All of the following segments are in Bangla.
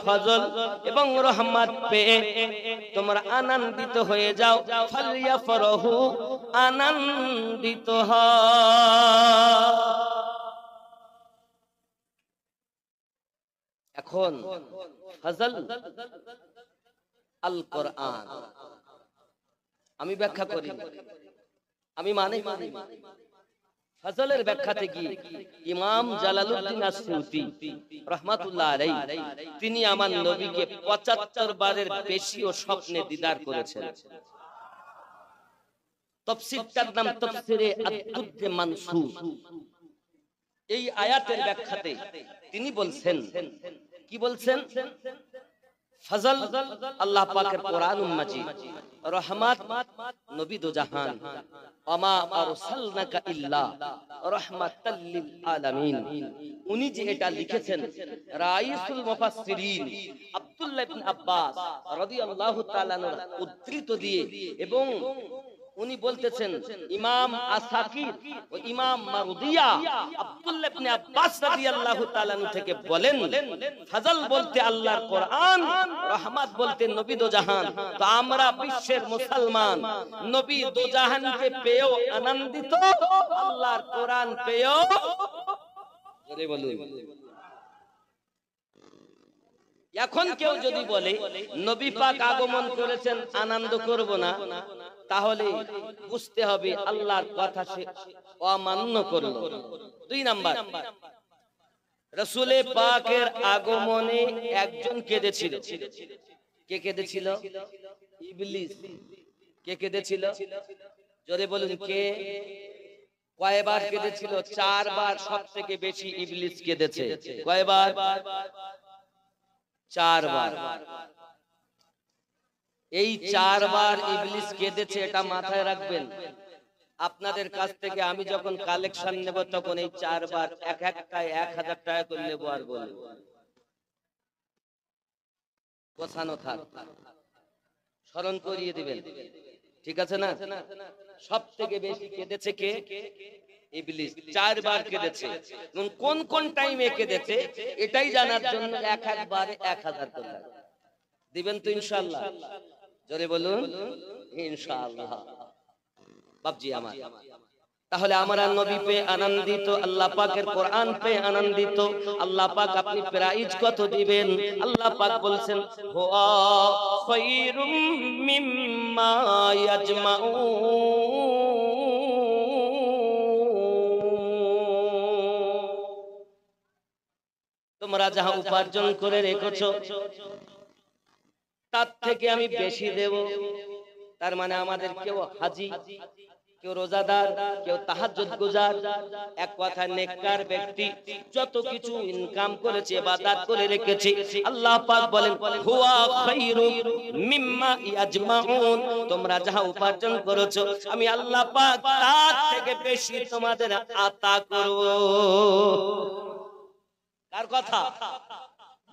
ফজল এবং রহমত পেয়ে তোমরা আনন্দিত হয়ে যাও। ফালইয়াফরাহু, আনন্দিত হও। এখন ফজল আল কোরআন আমি ব্যাখ্যা করি, আমি মানে ফজলের ব্যাখ্যাতে গিয়ে ইমাম জালালউদ্দিন আসসিউতি রাহমাতুল্লাহ আলাইহি তিনি আমার নবীকে ৭৫ বারের বেশিও স্বপ্নে দিদার করেছেন। তাফসীরটার নাম তাফসীরে আদ-দুররে মানসুর। এই আয়াতের ব্যাখ্যাতে তিনি বলছেন, কি বলছেন? ফজল আল্লাহ পাকের কোরআনুল মাজিদ, রহমত নবী দো জাহান, ওয়ামা আরসালনাকা ইল্লা রাহমাতাল লিল আলামিন। উনি যে এটা লিখেছেন রাইসুল মুফাসসিরিন আব্দুল্লাহ ইবনে আব্বাস রাদিয়াল্লাহু তাআলা উদ্ধৃত দিয়ে, এবং উনি বলতেছেন ইমাম আসাকির ও ইমাম মারুদিয়া আব্দুল্লাহ ইবনে আব্বাস রাদিয়াল্লাহু তাআলা থেকে বলেন, ফজল বলতে আল্লাহর কোরআন, রহমত বলতে নবী দো জাহান। তো আমরা বিশ্বের মুসলমান নবী দো জাহানকে পেয়েও আনন্দিত, আল্লাহর কোরআন পেয়েও জোরে বলুন। এখন কেউ যদি বলে নবী পাক আগমন করেছেন আনন্দ করব না, তাহলে বুঝতে হবে আল্লাহর কথা সে অমান্য করলো। ২ নাম্বার, রাসূলে পাকের আগমনে একজন কেঁদেছিল। কে কেঁদেছিল? ইবলিস। কে কেঁদেছিল? জোরে বলুন কে? কয়বার কেঁদেছিল? ৪ বার। সবথেকে বেশি ইবলিস কেঁদেছে। কয়বার? ৪ বার। এই ৪ বার ইবলিস কেঁদেছে, এটা মাথায় রাখবেন। আপনাদের কাছ থেকে আমি যখন কালেকশন নেব তখন এই ৪ বার এক একটায় ১০০০ টাকা করে নেব আর বলবো গোছানো থাক, স্মরণ করিয়ে দিবেন, ঠিক আছে না? সব থেকে বেশি কেঁদেছে কে? ইবলিস। ৪ বার কেঁদেছে। কোন কোন টাইমে কেঁদেছে এটাই জানার জন্য এক একবারে ১০০০ টাকা দিবেন তো ইনশাআল্লাহ? জোরে বলুন ইনশাআল্লাহ। বাপজি আমার, তাহলে আমরা নবী পে আনন্দিত, আল্লাহ পাকের কোরআন পে আনন্দিত। আল্লাহ পাক আপনি প্রাইজ কত দিবেন? আল্লাহ পাক বলছেন হুয়া খায়রুম মিম্মা ইয়াজমাউন। তোমরা যাহা উপার্জন করে রেখেছো তার থেকে আমি বেশি দেব। তার মানে আমাদের কেউ হাজি, কেউ রোজাদার, কেউ তাহাজ্জুদ গুজার, এক কথায় নেককার ব্যক্তি যত কিছু ইনকাম করেছে, ইবাদত করে রেখেছে, আল্লাহ পাক বলেন হুয়া খায়রুম মিম্মা ইয়াজমাউন। তোমরা যাহা উপার্জন করেছো আমি আল্লাহ পাক তার থেকে বেশি তোমাদের আতা করব। কার কথা?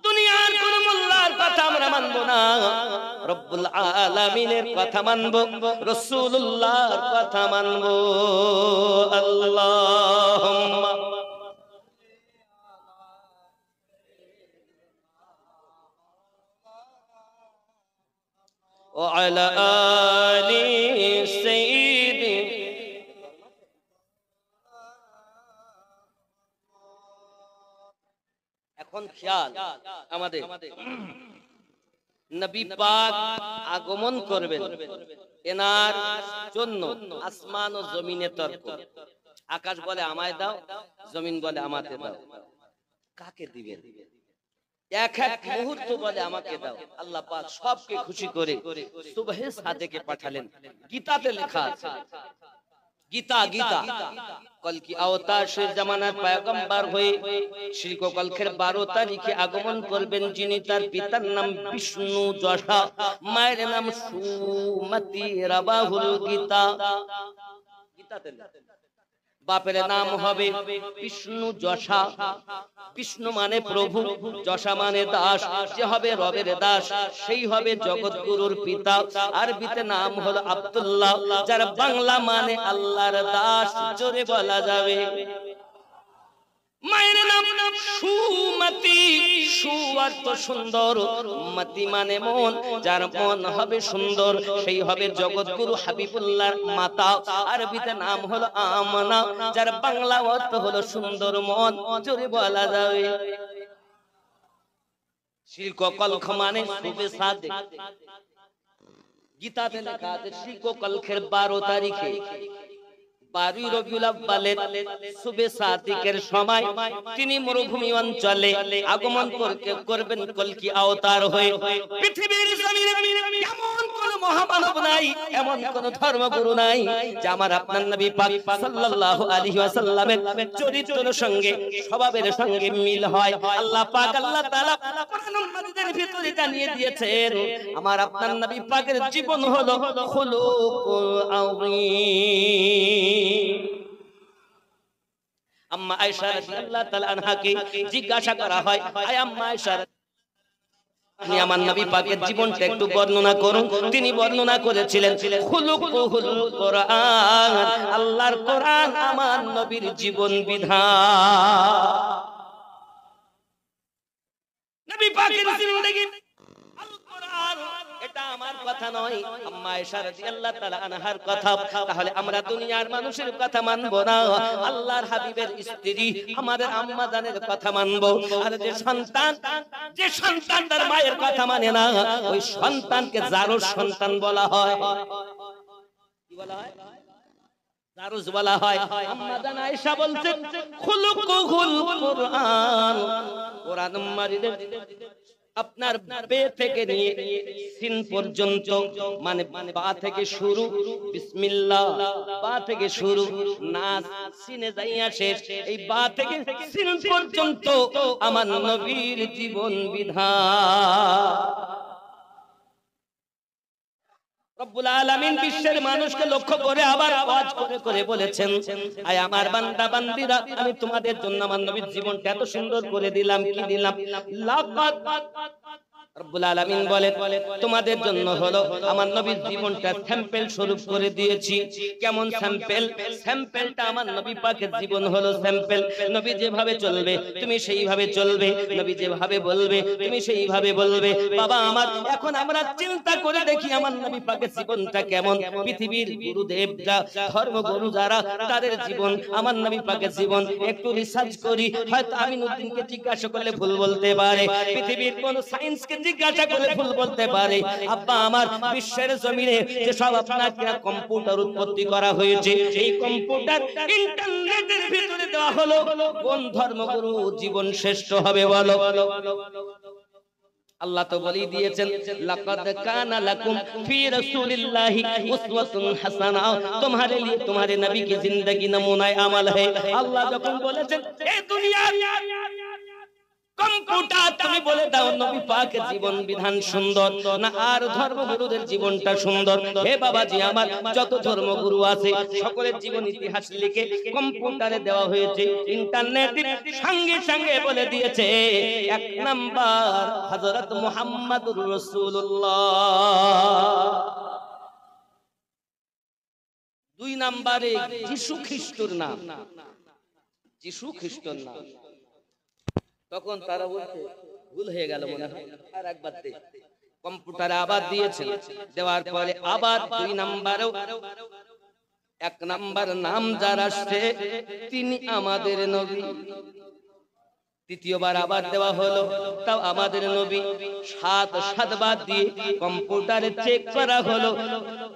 দুনিয়ার কোন মোল্লার কথা আমরা মানব না, রব্বুল আলামিনের কথা মানব, রাসূলুল্লাহর কথা মানব। আল্লাহুম্মা ওয়া আলা আলি সাইয়্যিদি। এখন খেয়াল আমাদের, নবী পাক আগমন করবেন, এনার জন্য আসমান ও জমিনে তর্ক। আকাশ বলে আমায় দাও, জমিন বলে আমাকে দাও। কাকে দিবেন? এক এক মুহূর্ত বলে আমাকে দাও। আল্লাহ পাক সবকে খুশি করে সুবহে সাদেকে পাঠালেন। গীতাতে লেখা আছে, গীতা কলকি অবতার শেষ জামানার পয়গম্বর হয়ে শ্রীকল্পের ১২ তারিখে আগমন করবেন, যিনি তার পিতার নাম বিষ্ণু যশা, মায়ের নাম সুমতি রাবাহুল গীতা। গীতাতে বাপের নাম হবে বিষ্ণু যশা। বিষ্ণু মানে প্রভু, যশা মানে দাস। যে হবে রবের দাস সেই হবে জগৎগুরুর পিতা। আরবিতে নাম হলো আব্দুল্লাহ, যার বাংলা মানে আল্লাহর দাস। জোরে বলা যাবে মায়ের নাম সুমতি। সু অর্থ সুন্দর, মতি মানে মন। যার মন হবে সুন্দর সেই হবে জগৎগুরু হাবিবুল্লাহর মাতা। আরবিতে নাম হলো আমানা, যার বাংলা অর্থ হলো সুন্দর মন। জোরে বলা যাবে শিল্ক কলখ মানে শুভে সাদে। গীতাতে লেখা আছে শিল্ক কলখের 12 তারিখে 12 রবিউল আউয়ালের শুভে সাদিকের সময় তিনি মরুভূমি অঞ্চলে আগমন করবেন কলকি অবতার হয়ে। পৃথিবীর জমিনে এমন কোন মহামানব নাই, এমন কোন ধর্মগুরু নাই যে আমার আপনার নবী পাক সাল্লাল্লাহু আলাইহি ওয়াসাল্লামের চরিত্রের সঙ্গে স্বভাবের সঙ্গে মিল হয়। আল্লাহ পাক আল্লাহ তাআলা কোরআনুল মাজিদের ভিতরে জানিয়ে দিয়েছেন আমার আপনার নবী পাকের জীবন হলো খুলুকুল আযীম। আম্মা আয়েশা রাদিয়াল্লাহু তাআলা আনহাকে জিজ্ঞাসা করা হয়, আয় আম্মা আয়েশা, আপনি আমার নবী পাকের জীবনটা একটু বর্ণনা করুন। তিনি বর্ণনা করেছিলেন খুলুকুল কোরআন, আল্লাহর কোরআন আমার নবীর জীবন বিধান। নবী পাকের জিন্দেগি আল কোরআন, এটা আমার কথা নয়, আম্মা আয়েশা রাদিয়াল্লাহু তাআলা আনহার কথা। তাহলে আমরা দুনিয়ার মানুষের কথা মানব না, আল্লাহর হাবিবের স্ত্রী আমাদের আম্মা জানের কথা মানব। আর যে সন্তান তার মায়ের কথা মানে না, ওই সন্তানকে জারুর সন্তান বলা হয়। কি বলা হয়? জারুজ বলা হয়। আম্মা জান আয়েশা বলছেন খুলুকুল কোরআন, কোরআন মাজিদের আপনার বে থেকে নিয়ে সিন পর্যন্ত, মানে বা থেকে শুরু, বিসমিল্লাহ বা থেকে শুরু, নাস সিনে যাইয়া শেষ, এই বা থেকে সিন পর্যন্ত আমার নবীর জীবন বিধান। রব্বুল আলামিন বিশ্বের মানুষকে লক্ষ্য করে আবার ওয়াজ করে করে বলেছেন, আয় আমার বান্দা বান্দিরা, আমি তোমাদের জন্য আমার নবীর জীবনটা এত সুন্দর করে দিলাম। কি দিলাম? লাকাদ রব্বুল আলামিন বলে তোমাদের জন্য হলো আমার নবীর জীবনটা স্যাম্পল স্বরূপ করে দিয়েছি। কেমন স্যাম্পল? স্যাম্পলটা আমার নবী পাকের জীবন হলো স্যাম্পল। নবী যেভাবে চলবে তুমি সেইভাবে চলবে, নবী যেভাবে বলবে তুমি সেইভাবে বলবে। বাবা আমার, এখন আমরা চিন্তা করে দেখি আমার নবী পাকের জীবনটা কেমন। পৃথিবীর গুরুদেবরা, ধর্মগুরু যারা, তাদের জীবন, আমার নবী পাকের জীবন একটু রিসার্চ করি। হয়তো আমিনুদ্দিনকে জিজ্ঞাসা করলে ভুল বলতে পারে, পৃথিবীর কোন সায়েন্সকে জিজ্ঞাসা করে ভুল বলতে পারে। আব্বা আমার, বিশ্বের জমিনে যে সব আপনার কম্পিউটার উৎপত্তি করা হয়েছে, এই কম্পিউটার ইন্টারনেটের ভিতরে দেওয়া হলো কোন ধর্মগুরু জীবন শ্রেষ্ঠ হবে বলো? আল্লাহ তো বলেই দিয়েছেন লাকাদ কানা লাকুম ফি রাসূলিল্লাহি উসওয়াতুন হাসানা, তোমারে লিয়ে তোমারে নবী की जिंदगी নমুনায়ে আমল है। আল্লাহ যখন বলেছেন এই দুনিয়া কম্পিউটার, তুমি বলে দাও নবী পাকের জীবন বিধান সুন্দর না আর ধর্মগুরুদের জীবনটা সুন্দর? হে বাবাজি আমার, যত ধর্মগুরু আছে সকলের জীবন ইতিহাস লিখে কম্পিউটারে দেওয়া হয়েছে। ইন্টারনেটের সঙ্গে সঙ্গে বলে দিয়েছে 1 নাম্বার হযরত মুহাম্মদুর রাসূলুল্লাহ, 2 নম্বরে যিশু খ্রিস্টের নাম, যিশু খ্রিস্টের নাম। তখন তারা বলছে ভুল হয়ে গেল মনে হয়, আর একবার দে। কম্পিউটারে আবার দিয়েছেন, দেওয়ার পরে আবার 2 নম্বরেও 1 নম্বর নাম যার আসছে তিনি আমাদের নবী। তৃতীয়বার আবার দেওয়া হলো, তাও আমাদের নবী। 7 বার দিয়ে কম্পিউটারে চেক করা হলো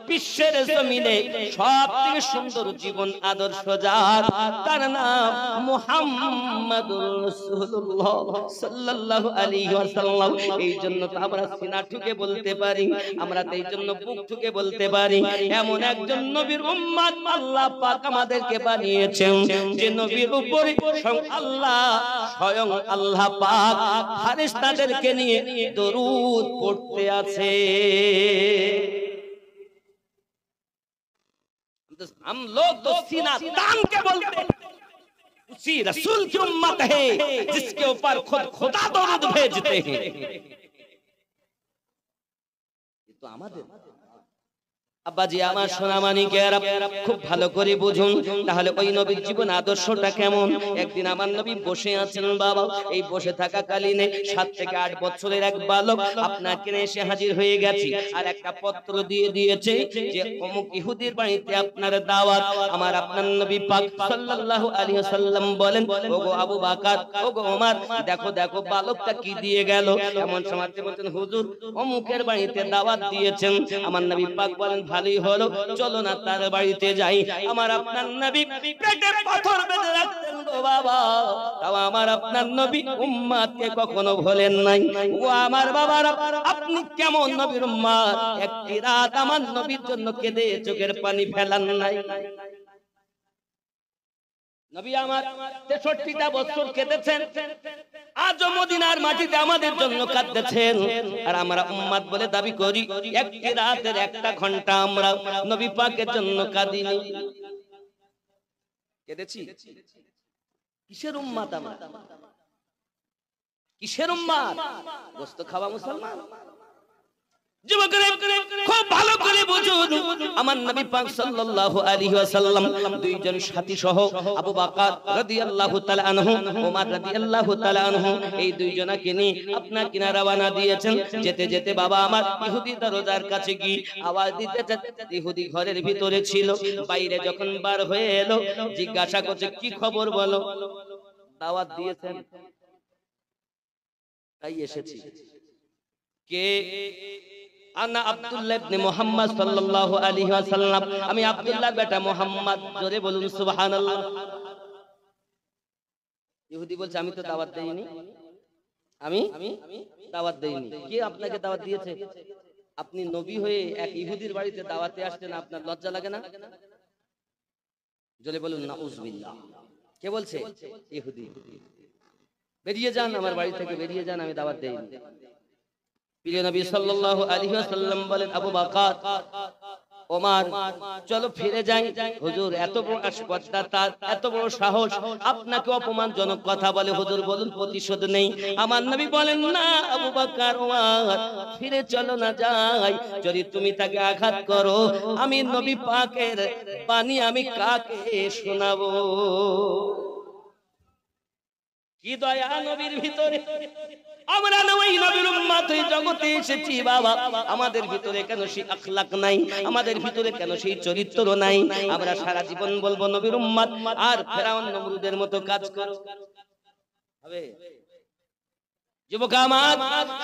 বিশ্বের জমিনে সবথেকে সুন্দর জীবন আদর্শ যার, তার নাম মুহাম্মাদুর রাসূলুল্লাহ সাল্লাল্লাহু আলাইহি ওয়াসাল্লাম। এই জন্য তো আমরা সিনা ঠুকে বলতে পারি, আমরা তো এই জন্য বুক ঠুকে বলতে পারি, এমন একজন নবীর উম্মত আল্লাহ পাক আমাদেরকে বানিয়েছেন যে নবীর উপরে আল্লাহ স্বয়ং আল্লাহ পাক ফেরেশতাদেরকে নিয়ে দরুদ পড়তে আছে। हम लोग तो सीना तान के बोलते उसी रसूल की उम्मत है जिसके ऊपर खुद खुदा दरूद भेजते हैं। ये तो আমাদের আব্বাজি আমার সোনামানিকেরা খুব ভালো করে বুঝুন তাহলে ওই নবীর জীবন আদর্শটা কেমন। একদিন আমার নবী বসে আছেন বাবা, এই বসে থাকা কালীনে 7 থেকে 8 বছরের এক বালক আপনাকে এসে হাজির হয়ে গেছে আর একটা পত্র দিয়ে দিয়েছে যে অমুক ইহুদির বাড়িতে আপনার দাওয়াত। আমার আপনার নবী পাক সাল্লাল্লাহু আলাইহি ওয়াসাল্লাম বলেন, ওগো আবু বকর, ওগো ওমর, দেখো দেখো বালকটা কি দিয়ে গেল। এমন সময় বলতেন, হুজুর অমুকের বাড়িতে দাওয়াত দিয়েছেন। আমার নবী পাক বলেন, ভালোই হলো, চলো না তার বাড়িতে যাই। আমার আপনার নবী পেটে পাথর বেঁধে রাখতেন গো বাবা, তাও আমার আপনার নবী উম্মতকে কখনো ভোলেন নাই। ও আমার বাবারা, আপনি কেমন নবীর উম্মত, একটি রাত আমার নবীর জন্য কেঁদে চোখের পানি ফেলান নাই। নবী আমার 63টা বছর কেঁদেছেন, আজ মদিনার মাটিতে আমাদের জন্য কাঁদতেছেন। আর আমরা উম্মত বলে দাবি করি, একটি রাতের একটা ঘন্টা আমরা নবী পাকের জন্য কাঁদিনি, কেঁদেছি। কিসের উম্মত আমরা, কিসের উম্মত? গোশত খাওয়া মুসলমান। যুবকরা খুব ভালো করে বুঝুন, আমার নবী পাক সাল্লাল্লাহু আলাইহি ওয়াসাল্লাম দুইজন সাথী সহ আবু বকর রাদিয়াল্লাহু তাআলা আনহু, ওমর রাদিয়াল্লাহু তাআলা আনহু, এই দুইজনকে নিয়ে আপনার কিনা রওনা দিয়েছেন। যেতে যেতে বাবা আমার ইহুদি দরজার কাছে গিয়ে আওয়াজ দিতে, ইহুদি ঘরের ভিতরে ছিল, বাইরে যখন বার হয়ে এলো জিজ্ঞাসা করছে, কি খবর বলো? দাওয়াত দিয়েছেন তাই এসেছি। কে? আনা আব্দুল্লাহ ইবনে মুহাম্মদ সাল্লাল্লাহু আলাইহি ওয়াসাল্লাম, আমি আব্দুল্লাহ বেটা মুহাম্মদ। জোরে বলুন সুবহানাল্লাহ। ইহুদি বলছে, আমি তো দাওয়াত দেইনি, আমি দাওয়াত দেইনি। কে আপনাকে দাওয়াত দিয়েছে? আপনি নবী হয়ে এক ইহুদির বাড়িতে দাওয়াতে আসছেন, আপনার লজ্জা লাগে না? জোরে বলুন নাউজুবিল্লাহ। কে বলছে? ইহুদি। বেরিয়ে যান আমার বাড়ি থেকে, বেরিয়ে যান, আমি দাওয়াত দেইনি। প্রিয় নবী সাল্লাল্লাহু আলাইহি ওয়াসাল্লাম বলেন, আবু বকর, ওমর, চলো ফিরে যাই। হুজুর এত বড় আসপদ্দা, তার এত বড় সাহস, আপনাকে অপমানজনক কথা বলে, হুজুর বলুন প্রতিশোধ নেই। আমার নবী বলেন, না আবু বকর, ওমর, ফিরে চলো না যাই। যদি তুমি তাকে আঘাত করো, আমি নবী পাকের বাণী আমি কাকে শোনাবো? কি দয়া নবীর ভিতরে। আমরা ওই নবীর উম্মত হয়ে জগতে এসেছি বাবা, আমাদের ভিতরে কেন সেই আখলাক নাই? আমাদের ভিতরে কেন সেই চরিত্র নাই? আমরা সারা জীবন বলবো নবীর উম্মত, আর ফেরাউন নমরুদের মতো কাজ করো হবে? যুবক আমার,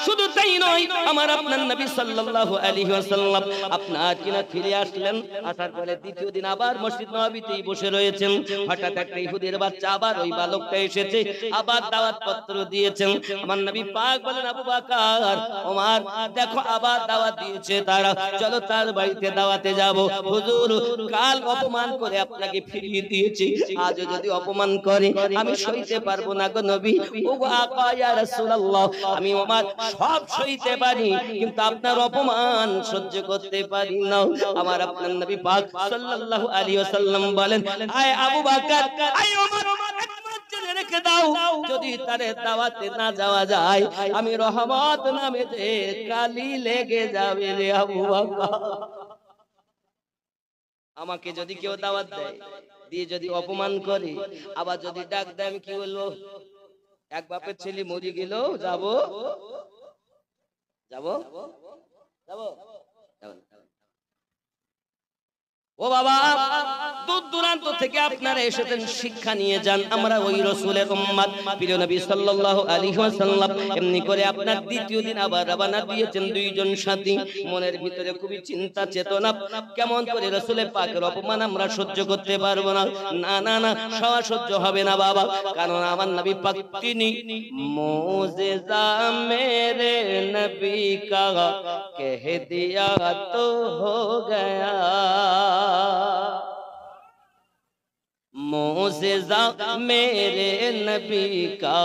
শুধু তাই নয়, আমার আপনার নবী সাল্লাল্লাহু আলাইহি ওয়াসাল্লাম আপনার কিনা ফিরে আসলেন। আসার পরে দ্বিতীয় দিন আবার মসজিদ নববীতেই বসে রয়েছেন। হঠাৎ একটা ইহুদির বাচ্চা আবার ওই বালকটা এসেছে, আবার দাওয়াত পত্র দিয়েছেন। আমার নবী পাক বলেন, আবু বকর, ওমর, দেখো আবার দাওয়াত দিয়েছে তারা, চলো তার বাড়িতে দাওয়াতে যাব। হুজুর কাল অপমান করে আপনাকে ফিরিয়ে দিয়েছি, আজ যদি অপমান করে আমি সইতে পারবো না গো নবী। ওগো আকা ইয়া রাসূলুল্লাহ, আমি ওমর সব সইতে পারি, কিন্তু আপনার অপমান সহ্য করতে পারি না। আমার আপনার নবী পাক সাল্লাল্লাহু আলাইহি ওয়াসাল্লাম বলেন, আয় আবু বকর, আয় ওমর, জেনে রেখে দাও, যদি তারে দাওয়াতে না যাওয়া যায়, আমি রহমত নামে যে কালি লেগে যাবে রে আবু বকর। আমাকে যদি কেউ দাওয়াত দেয়, দিয়ে যদি অপমান করে, আবার যদি ডাক দেয়, আমি কি বলবো? এক বাপের ছেলে মরে গেল, যাবো যাবো যাবো। ও বাবা, দূর দূরান্ত থেকে আপনারা এসেছেন, শিক্ষা নিয়ে যান। আমরা ওই রাসূলের উম্মত, প্রিয় নবী সাল্লাল্লাহু আলাইহি ওয়াসাল্লাম এমনি করে আপনার দ্বিতীয় দিন আবার রওনা দিয়েছেন দুইজন সাথী। মনের ভিতরে খুবই চিন্তা চেতনা, কেমন করে রাসূলের পাকের অপমান আমরা সহ্য করতে পারবো না। না না না, সহ্য হবে না বাবা, কারণ আমার নবী পাক তিনি মুজিজা মেরে নবী কা কহ দিয়া তো হো গয়া, मुझेजा मेरे नबी का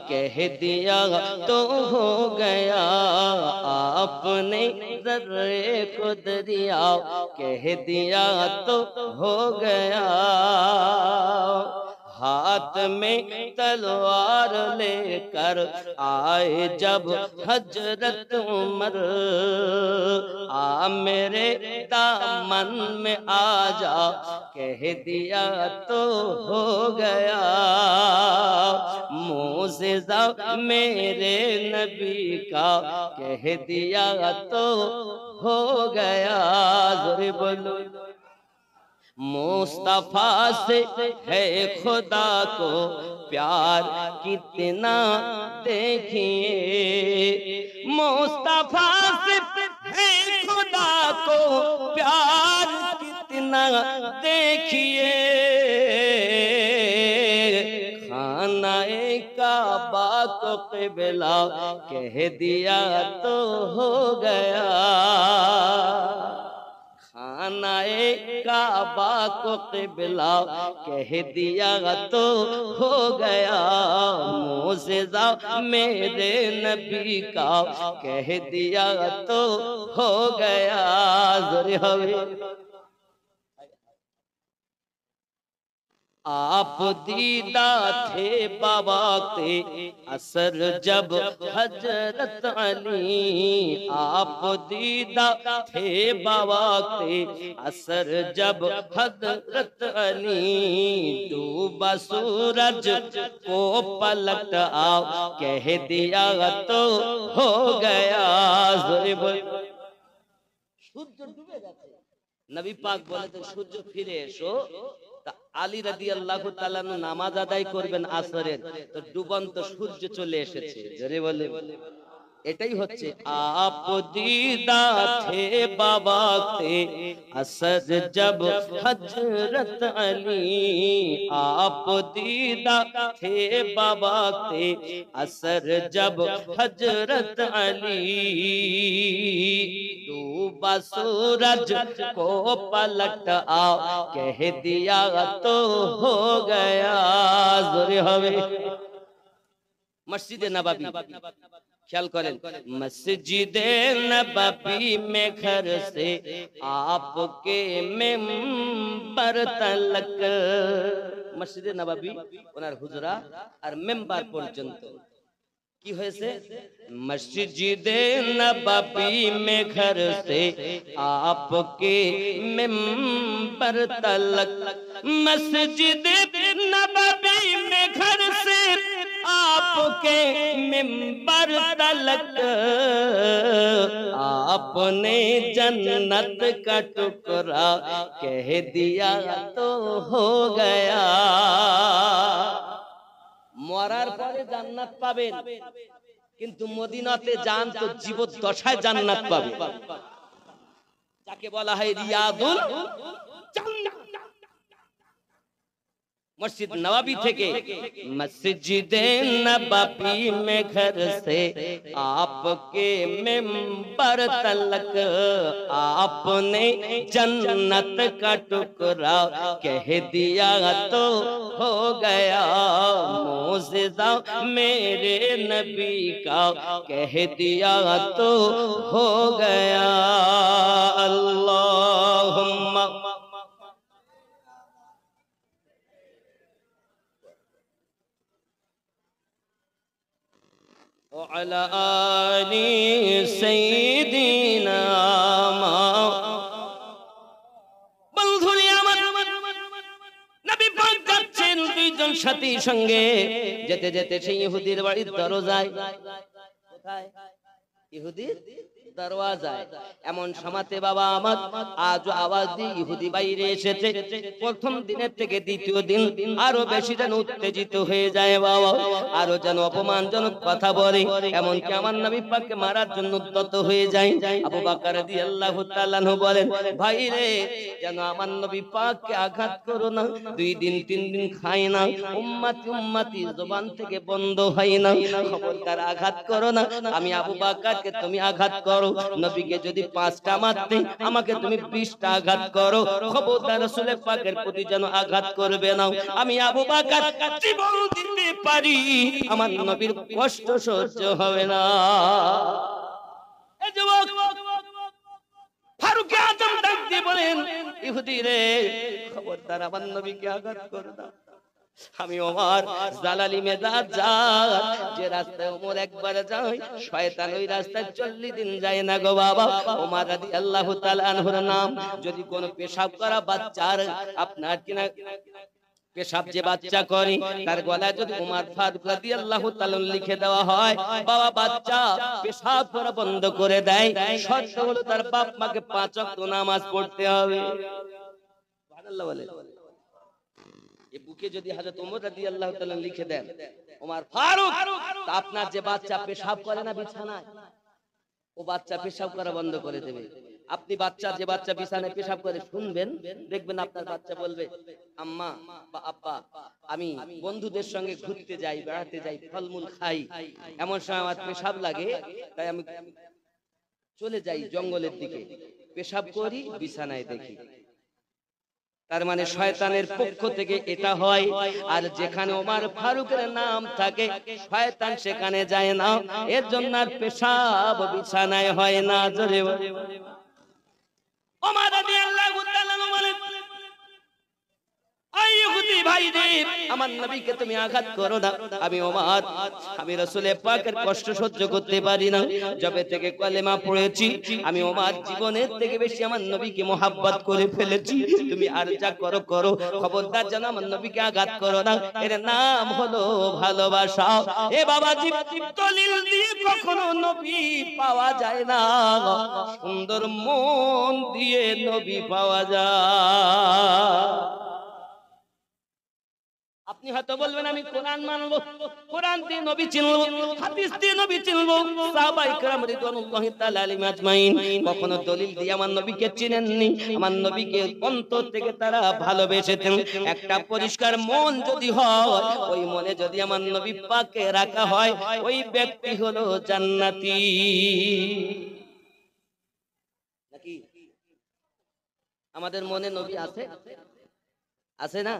कह दिया तो हो गया, आपने ज़र्रे को दरिया कह दिया तो हो गया, हाथ में तलवार लेकर आए जब हजरत उमर, आ मेरे दामन में आ जा, कह दिया तो हो गया। मोज़िज़ा मेरे नबी का कह दिया तो हो गया। ज़ोरे बोलो। मुस्तफा से है खुदा को प्यार कितना देखिए, मुस्तफा से है खुदा को प्यार कितना देखिए। खानाए काबा को क़िबला कह दिया तो हो गया। खानाए काबा को क़िबला कह दिया तो हो गया। मोज़िज़ा मेरे नबी का कह दिया तो हो गया। ज़ोरे हवे आप दीदा थे बाबा के असर जब हजरत अली, आप दीदा थे बाबा के असर जब हजरत अली। डूबा सूरज को पलट आओ कह दिया तो हो गया। सूर्य डूबे गए, नबी पाक बोले तो सूर्य फिरे एसो। আলী রাদিয়াল্লাহু তাআলা নামাজ আদায় করবেন আসরের, তো ডুবন্ত সূর্য চলে এসেছে। জোরে বলে, এটাই হচ্ছে আপ দীদা থে বাবা তে আসর job Hazrat Ali, up দীদা the বাবা তে আসর জব হযরত আলী। डूबा सूरज को पलट आओ कह दिया तो हो गया। ज़ोरे हवे मस्जिदे नबवी ख्याल करें, मस्जिदे नबवी में घर से आपके मेंबर तलक, मस्जिदे नबवी ओनार हुजरा और मेंबर पर्यন্ত কি হয়েছে? मस्जिदे नबवी में घर से आपके मेंबर तलक, मस्जिदे नबवी में घर से आपके मेंबर तलक। आपने जन्नत का टुकड़ा कह दिया तो हो गया। মরার পরে জান্নাত পাবেন, কিন্তু মদিনাতে যান তো জীবদ্দশায় জান্নাত পাবেন, যাকে বলা হয় রিয়াদুল জান্নাত। मस्जिद नबवी থেকে मस्जिद नबवी में घर से आपके मेंबर तलक, आपने जन्नत का टुकड़ा कह दिया तो हो गया। मोज़िज़ा मेरे नबी का कह दिया तो हो गया। अल्लाहुम्मा अला आली सय्यिदिना। বন্ধুরে আমার, নবী পাক যাচ্ছেন দুইজন সাথীর সঙ্গে। যেতে যেতে সেই ইহুদির বাড়ির দরজায়, কোথায়? ইহুদির দরওয়াজায়। এমন সমাতে বাবা আমার আজ আওয়াজ দিয়ে ইহুদি বাইরে এসেছে। প্রথম দিনের থেকে দ্বিতীয় দিন আরো বেশি যেন উত্তেজিত হয়ে যায় বাবা, আরো যেন অপমানজনক কথা বলে, এমনকি আমার নবী পাককে মারার জন্য উদ্যত হয়ে যায়। আবু বকর রাদিয়াল্লাহু তাআলা আনহু বলেন, ভাই রে, যেন আমার নবী পাককে আঘাত করো না। 2 দিন 3 দিন খাই না, উম্মতি উম্মতি জবান থেকে বন্ধ হয় না, খবরদার আঘাত করো না। আমি আবু বকরকে তুমি আঘাত করো, নবীকে যদি 5টা মারতে, আমাকে তুমি 20টা আঘাত করো, খবরদার রাসূল পাকের প্রতি যেন আঘাত করবে না। আমি আবু বকর জীবন দিতে পারি, আমার নবীর কষ্ট সহ্য হবে না। এই যুবক ফারুক আজম ডাক দিয়ে বলেন, ইহুদি রে, খবরদার আমার নবীকে আঘাত করো না। আমি ওমর জালালি মেজাজ যায়, যে রাস্তায় ওমর একবার যায় শয়তান ওই রাস্তায় 40 দিন যায় না গো বাবা। ওমর রাদিয়াল্লাহু তাআলা আনহুর নাম যদি কোনো পেশাব করা বাচ্চার আপনার কিনা পেশাব যে বাচ্চা করে তার গলায় যদি ওমর ফারুক রাদিয়াল্লাহু তাআলা লিখে দেওয়া হয়, বাবা বাচ্চা পেশাব করা বন্ধ করে দেয়, শর্ত হলো তার বাপ মাকে 5 ওয়াক্ত নামাজ পড়তে হবে। সুবহানাল্লাহ বলে। এই বুকে যদি হযরত ওমর রাদিয়াল্লাহু তাআলা লিখে দেন ওমর ফারুক, তা আপনার যে বাচ্চা পেশাব করে না বিছানায়, ও বাচ্চা পেশাব করা বন্ধ করে দেবে। আপনি বাচ্চা যে বাচ্চা বিছানায় পেশাব করে শুনবেন, দেখবেন আপনার বাচ্চা বলবে আম্মা বা আব্বা আমি বন্ধুদের সঙ্গে ঘুরতে যাই, বেড়াতে যাই, ফলমূল খাই, এমন সময় আমার পেশাব লাগে, তাই আমি চলে যাই জঙ্গলের দিকে, পেশাব করি বিছানায় দেখি। তার মানে শয়তানের পক্ষ থেকে এটা হয়। আর যেখানে ওমর ফারুকের নাম থাকে শয়তান সেখানে যায় না, এর জন্য আর পেশাব বিছানায় হয় না। জোরে ওমর রাদিয়াল্লাহু তাআলা বলেন, আই ইহুদি ভাই রে, আমার নবীকে তুমি আঘাত করো না। আমি ওমর, আমি রাসূল পাকের কষ্ট সহ্য করতে পারি না। যবে থেকে কলেমা পড়েছি আমি ওমর জীবনের থেকে বেশি আমার নবীকে মোহাব্বত করে ফেলেছি। তুমি আর যা করো করো, খবরদার যেন আমার নবীকে আঘাত করো না। এর নাম হলো ভালোবাসা। এ বাবাজি, দলিল দিয়ে কখনো নবী পাওয়া যায় না, সুন্দর মন দিয়ে নবী পাওয়া যায়। আপনি হয়তো বলবেন আমি কোরআন মানবো, কোরআন দিয়ে নবী চিনবো, হাদিস দিয়ে নবী চিনবো। সাহাবায়ে কেরাম রিদওয়ানুল্লাহি তাআলা আলাইহিম আজমাইন কখনো দলিল দিয়ে আমার নবীকে চিনেননি। আমার নবীকে অন্তর থেকে তারা ভালোবেসেছেন। একটা পরিষ্কার মন যদি হয়, ওই মনে যদি আমার নবী পাককে রাখা হয়, ওই ব্যক্তি হলো জান্নাতি। নাকি আমাদের মনে নবী আছে? আছে না?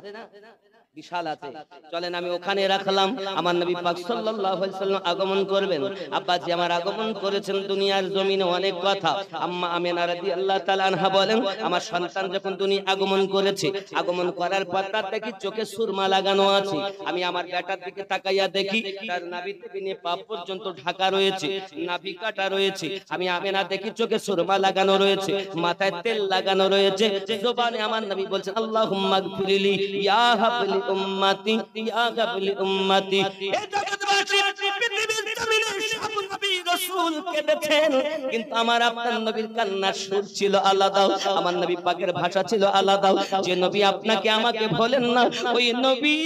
বিশাল আছে। চলেন আমি ওখানে রাখলাম। আমার নবী পাক সাল্লাল্লাহু আলাইহি সাল্লাম আগমন করবেন। আব্বাজি আমার আগমন করেছেন দুনিয়ার জমিনে অনেক কথা। আম্মা আমিনা রাদিয়াল্লাহু তাআলা আনহা বলেন, আমার সন্তান যখন দুনিয়া আগমন করেছে, আগমন করার পর তার দেখি চোখে সুরমা লাগানো আছে। আমি আমার বেটার দিকে তাকাইয়া দেখি তার নাভি থেকে নিয়ে পা পর্যন্ত ঢাকা রয়েছে, নাভি কাটা রয়েছে। আমি আমিনা দেখি চোখে সুরমা লাগানো রয়েছে, মাথায় তেল লাগানো রয়েছে। জবানে আমার নবী বলছেন আল্লাহুম্মা গফিরলি ইয়া হাবলি উম্মতি ইয়া হাবলি উম্মতি। এই জগৎবাসী পৃথিবীর জমিনে সব নবী রাসূল কেঁদেছেন, কিন্তু আমার আপনার নবীর কান্নার সুর ছিল আলাদা, আমার নবী পাকের ভাষা ছিল আলাদা। যে নবী আপনাকে আমাকে বলেন না, ওই নবী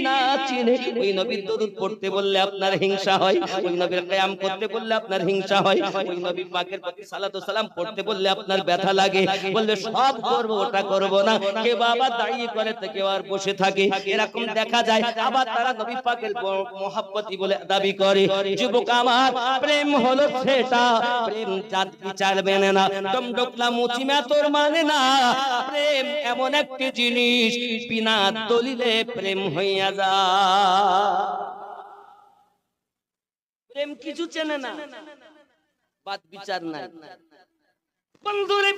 না চিনে, ওই নবীর দরুদ পড়তে বললে আপনার হিংসা হয়, ওই নবীর কিয়াম করতে বললে আপনার হিংসা হয়, ওই নবী পাকের প্রতি সালাতু সালাম পড়তে বললে আপনার ব্যথা লাগে, বললে সব করব ওটা করব না। কে বাবা দাঁড়িয়ে করে তো কেউ আর বসে থাকে, এরকম দেখা যায়। আবার তারা নবী পাকের মহব্বতি বলে দাবি করে। যুবক আমার, প্রেম হলো সেটা, প্রেম জাত বিচার মেনে না, ডমডকলা মুচিমা তোর মানে না। প্রেম এমন একটি জিনিস, বিনা দলিলে প্রেম হইয়া যায়। প্রেম কিছু চেনে না, বাদ বিচার নাই। বন্ধুরে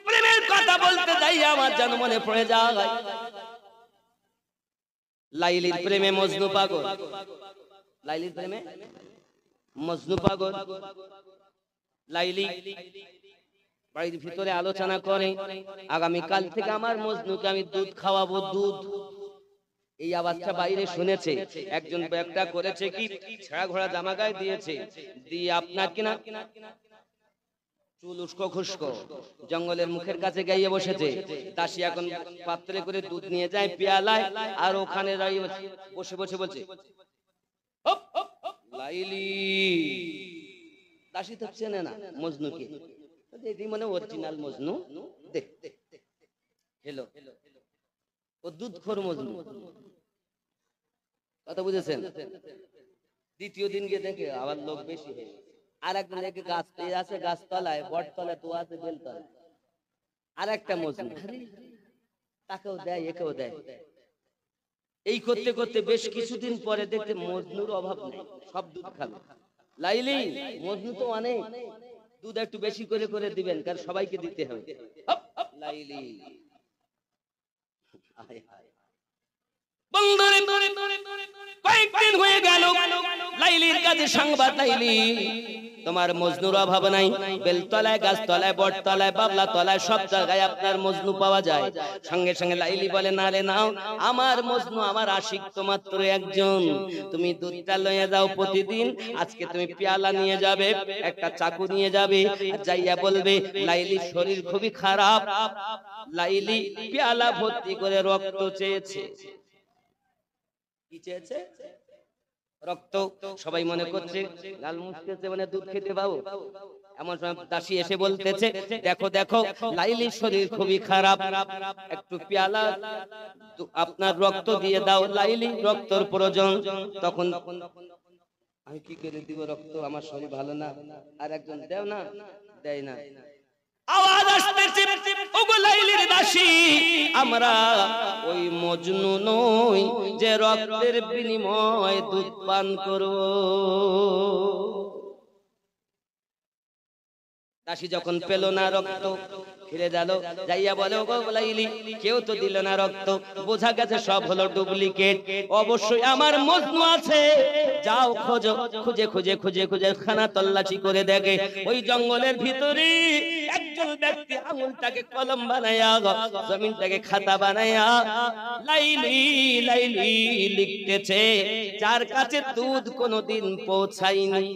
প্রেমের কথা বলতে যাই আমার যেন মনে পড়ে যায় লাইলির প্রেমে মজনু পাগল। লাইলির প্রেমে মজনু পাগল। লাইলি বাড়ির ভিতরে আলোচনা করে, আগামী কাল থেকে আমার মজনুকে আমি দুধ খাওয়াবো, দুধ। এই আওয়াজটা বাইরে শুনেছে। একজন ব্যাগটা করেছে কি, ছেঁড়া ঘোড়া জামা গায়ে দিয়েছে, দিয়ে আপনার কিনা চুল উস্কো খুস্কো জঙ্গলের মুখের কাছে গাইয়ে বসেছে। দাসী এখন পাত্রে করে দুধ নিয়ে যায় পেয়ালায়, আর ওখানে বসে বসে বলছে লাইলি। দাসী তো চেনে না মজনুকে, এটি মানে অরিজিনাল মজনু। দেখ হেলো, ও দুধখোর মজনু। কথা বুঝেছেন? দ্বিতীয় দিন গিয়ে দেখে আবার লোক বেশি হয়ে, আর একজন দেখে গাছ আছে, গাছতলায়, বটতলায়, তো আছে বেলতলায়, আর একটা মজনু। তাকেও দেয়, একেও দেয়। এই করতে করতে বেশ কিছুদিন পরে দেখতে মজনুর অভাব নেই, সব দুধ খাবে। লাইলি, মজনু তো অনেক, দুধ একটু বেশি করে করে দিবেন, কারণ সবাইকে দিতে হবে। লাইলি বন্ধুরে কয়েকদিন হয়ে গেল, লাইলির কাছে সংবাদ, লাইলি তোমার মজনুর অভাব নাই, বেলতলায়, গাছতলায়, বটতলায়, বাবলা তলায়, সব জায়গায় আপনার মজনু পাওয়া যায়। সঙ্গে সঙ্গে লাইলি বলে, না রে নাও, আমার মজনু, আমার আশিক তো মাত্র একজন। তুমি দুধটা লয়ে যাও প্রতিদিন, আজকে তুমি পেয়ালা নিয়ে যাবে, একটা চাকু নিয়ে যাবে, আর যাইয়া বলবে লাইলির শরীর খুবই খারাপ, লাইলি পেয়ালা ভর্তি করে রক্ত চেয়েছে। কি চেয়েছে? রক্ত। সবাই মনে করছে লাল মুখতেছে মানে দুধ খেতে পাবো। এমন সময় দাসী এসে বলতেছে, দেখো দেখো লাইলির শরীর খুবই খারাপ, একটু পেয়ালা আপনার রক্ত দিয়ে দাও, লাইলি রক্তর প্রয়োজন। তখন আমি কি করে দিব রক্ত, আমার শরীর ভালো না। আর একজন দেও না, দেয় না। আওয়াজ আসতেছে, ওগো লাইলির দাসী, আমরা ওই মজনু নই যে রক্তের বিনিময়ে দুধ পান করব। দাসী যখন পেল না রক্ত, ফিরে গেল, যাইয়া বলে, ওগো লাইলি, কেউ তো দিল না রক্ত, বোঝা গেছে সব হলো ডুপ্লিকেট। অবশ্যই আমার মজনু আছে, যাও খোঁজো। খুঁজে খুঁজে খুঁজে খুঁজে খানা তল্লাশি করে দেখে ওই জঙ্গলের ভিতরে একজন ব্যক্তি আঙুলটাকে কলম বানায়া, জমিনটাকে খাতা বানায়া লাইলি লাইলি লিখতেছে, যার কাছে দুধ কোনোদিন পৌঁছায়নি।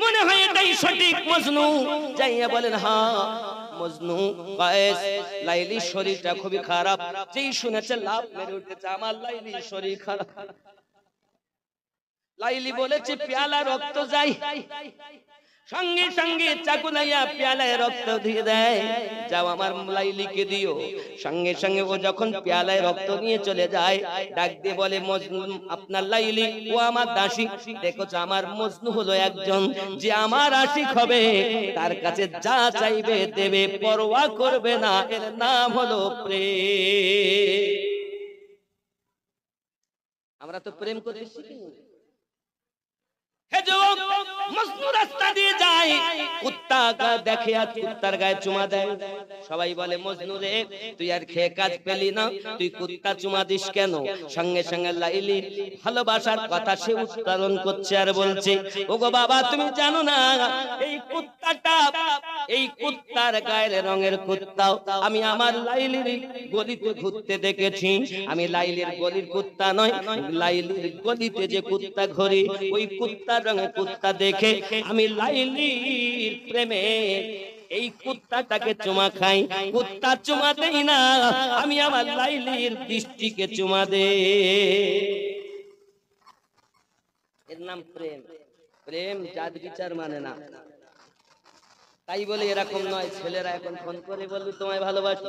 মনে হয় এটাই সঠিক মজনু। যাইয়া বলেন, হ্যাঁ মজনু কয়েস, লাইলির শরীরটা খুবই খারাপ। যেই শুনেছে লাভ মেরে উঠেছে, আমার লাইলির শরীর খারাপ। লাইলি বলেছে পেয়ালা রক্ত যাই, সঙ্গে সঙ্গে চাকু লাইয়া পেয়ালায় রক্ত দিয়ে দেয়, যাও আমার লাইলিকে দিও। সঙ্গে সঙ্গে ও যখন পেয়ালায় রক্ত নিয়ে চলে যায়, ডাক দিয়ে বলে, মজনু আপনার লাইলি, ও আমার দাসী, দেখো আমার মজনু হলো একজন যে আমার আশিক হবে, তার কাছে যা চাইবে দেবে, পরোয়া করবে না, এর নাম হলো প্রেম। আমরা তো প্রেম করতে শিখি। রাস্তা দিয়ে যায়, কুত্তা দেখে আর কুত্তার গায়ে চুমা দেয়। সবাই বলে, মজনু রে, তুই আর খেয়ে কাজ পেলি না, তুই কুত্তা চুমা দিস কেন? সঙ্গে সঙ্গে লাইলির ভালোবাসার কথা সে উচ্চারণ করছে আর বলছে, ওগো বাবা, তুমি জানো না এই কুত্তাটা, এই কুত্তার গায়ের রঙের কুত্তাও আমি আমার লাইলির গলিতে ঘুরতে দেখেছি। আমি লাইলির গলির কুত্তা নয়, লাইলির গলিতে যে কুত্তা ঘুরে, ওই কুত্তার রঙের কুত্তা দেখে আমি লাইলির প্রেমে এই কুত্তাটাকে চুমা খাই। কুত্তা চুমা দেই না, আমি আমার লাইলির দৃষ্টিকে চুমা দে। এর নাম প্রেম। প্রেম জাত বিচার মানে না। তাই বলে এরকম নয়, ছেলেরা এখন ফোন করে বলবে তোমায় ভালোবাসি,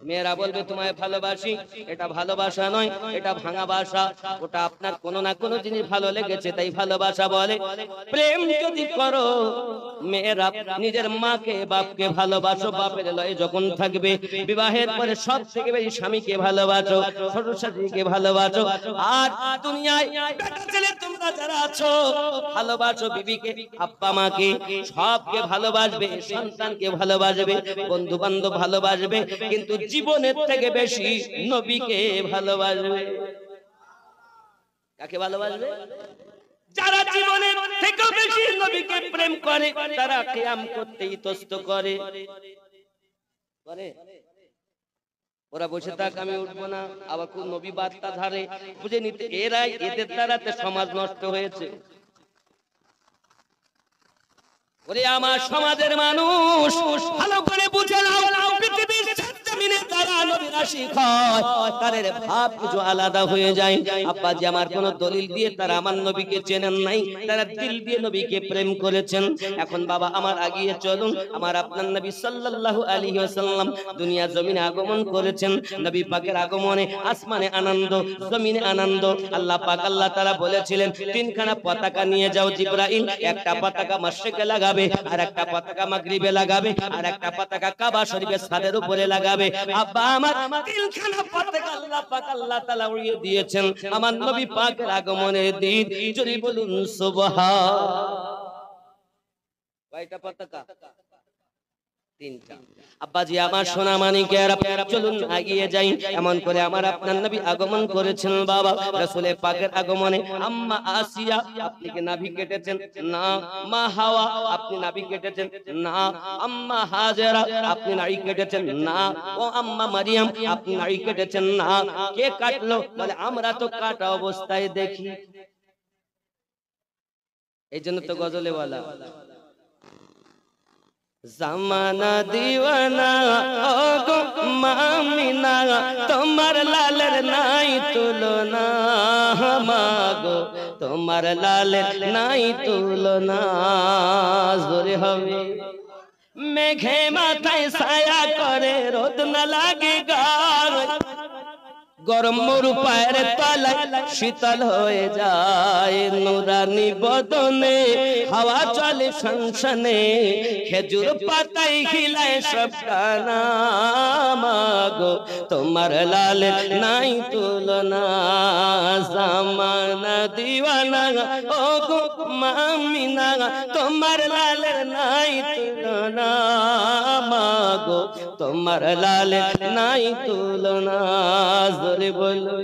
মেয়েরা বলবে তোমায় ভালোবাসি, এটা ভালোবাসা নয়, এটা ভাঙা বাসা। ওটা আপনার কোনো না কোনো জিনিস ভালো লেগেছে তাই ভালোবাসা বলে। প্রেম যদি করো, মেয়েরা নিজের মাকে বাপকে ভালোবাসো, বাপের লয়ে যখন থাকবে, বিবাহের পরে সব থেকে বেশি স্বামীকে ভালোবাসো, ছোট শাশুড়িকে ভালোবাসো। আর দুনিয়ায় বেটা ছেলে তোমরা যারা আছো, ভালোবাসো বিবিকে, আব্বা মাকে, সবকে ভালোবাসবে, সন্তানকে ভালোবাসবে, বন্ধু বান্ধব ভালোবাসবে, কিন্তু জীবনের থেকে বেশি নবীকে ভালোবাসবে। কাকে ভালোবাসবে? যারা জীবনের থেকে বেশি নবীকে প্রেম করে, তারা কিয়াম করতে ইতস্ত করে। ওরা বসে থাক, আমি উঠবো না, আবার কোন নবী বার্তা ধারে, বুঝে নিতে এরাই, এদের দ্বারাতে সমাজ নষ্ট হয়েছে। ওরে আমার সমাজের মানুষ, ভালো করে বুঝে নাও, পৃথিবীর জমিনে যারা নবীর আশিক হয়, তাদের ভাব কিছু আলাদা হয়ে যায়। আব্বাজি আমার কোন দলিল দিয়ে তারা আমার নবীকে চেনেন নাই, তারা দিল দিয়ে নবীকে প্রেম করেছেন। এখন বাবা আমার আগিয়ে চলুন, আমার আপনার নবী সাল্লাল্লাহু আলাইহি ওয়াসাল্লাম দুনিয়া জমিনে আগমন করেছেন। নবী পাকের আগমনে আসমানে আনন্দ, জমিনে আনন্দ। আল্লাহ পাক আল্লাহ তাআলা বলেছিলেন, তিনখানা পতাকা নিয়ে যাও জিবরাইল, একটা পতাকা মাশরিকে লাগাবে, আর একটা পতাকা মাগরিবে লাগাবে, আর একটা পতাকা কাবা শরীফের ছাদের উপরে লাগাবে। আব্বা আমার তিনখানা পতাকা আল্লাহ পাক আল্লাহ তাআলা উড়িয়ে দিয়েছেন আমার নবী পাকের আগমনের দিন। যদি বলুন সুবহান। কয়টা পতাকা? তিনটা। আব্বাজি আমার সোনা মানিকেরা, চলুন এগিয়ে যাই। এমন করে আমার আপনার নবী আগমন করেছেন বাবা। রাসূলের পাকের আগমনে আম্মা আসিয়া, আপনি কি নাভি কেটেছেন? না। মা হাওয়া, আপনি নাভি কেটেছেন? না। আম্মা হাজেরা, আপনি নাভি কেটেছেন? না। ও আম্মা মারিয়াম, আপনি নাভি কেটেছেন? না। কে কাটলো? বলে আমরা তো কাটা অবস্থায় দেখি। এই জন্য তো গজলে বলা, জামানা দিওয়ানা ও গো মামিনা, তোমার লালের নাই তুলনা, মাগো তোমার লালের নাই তুলনা। জোরে হবে। মেঘে মাথায় ছায়া করে, রোদ না লাগে গায়ে, গরম মরু পায়ের তলায় শীতল হয়ে যায়। নুরানি বদনে হাওয়া চলে সনসনে, খেজুর পাতায় হিলায় সব কানা, মাগো তোমার লালের নাই তুলনা। জামানা দিওয়ানা ও গো মামিনা, তোমার লালের নাই তুলনা, মাগো তোমার লালের নাই তুলনা। জোরে বলো।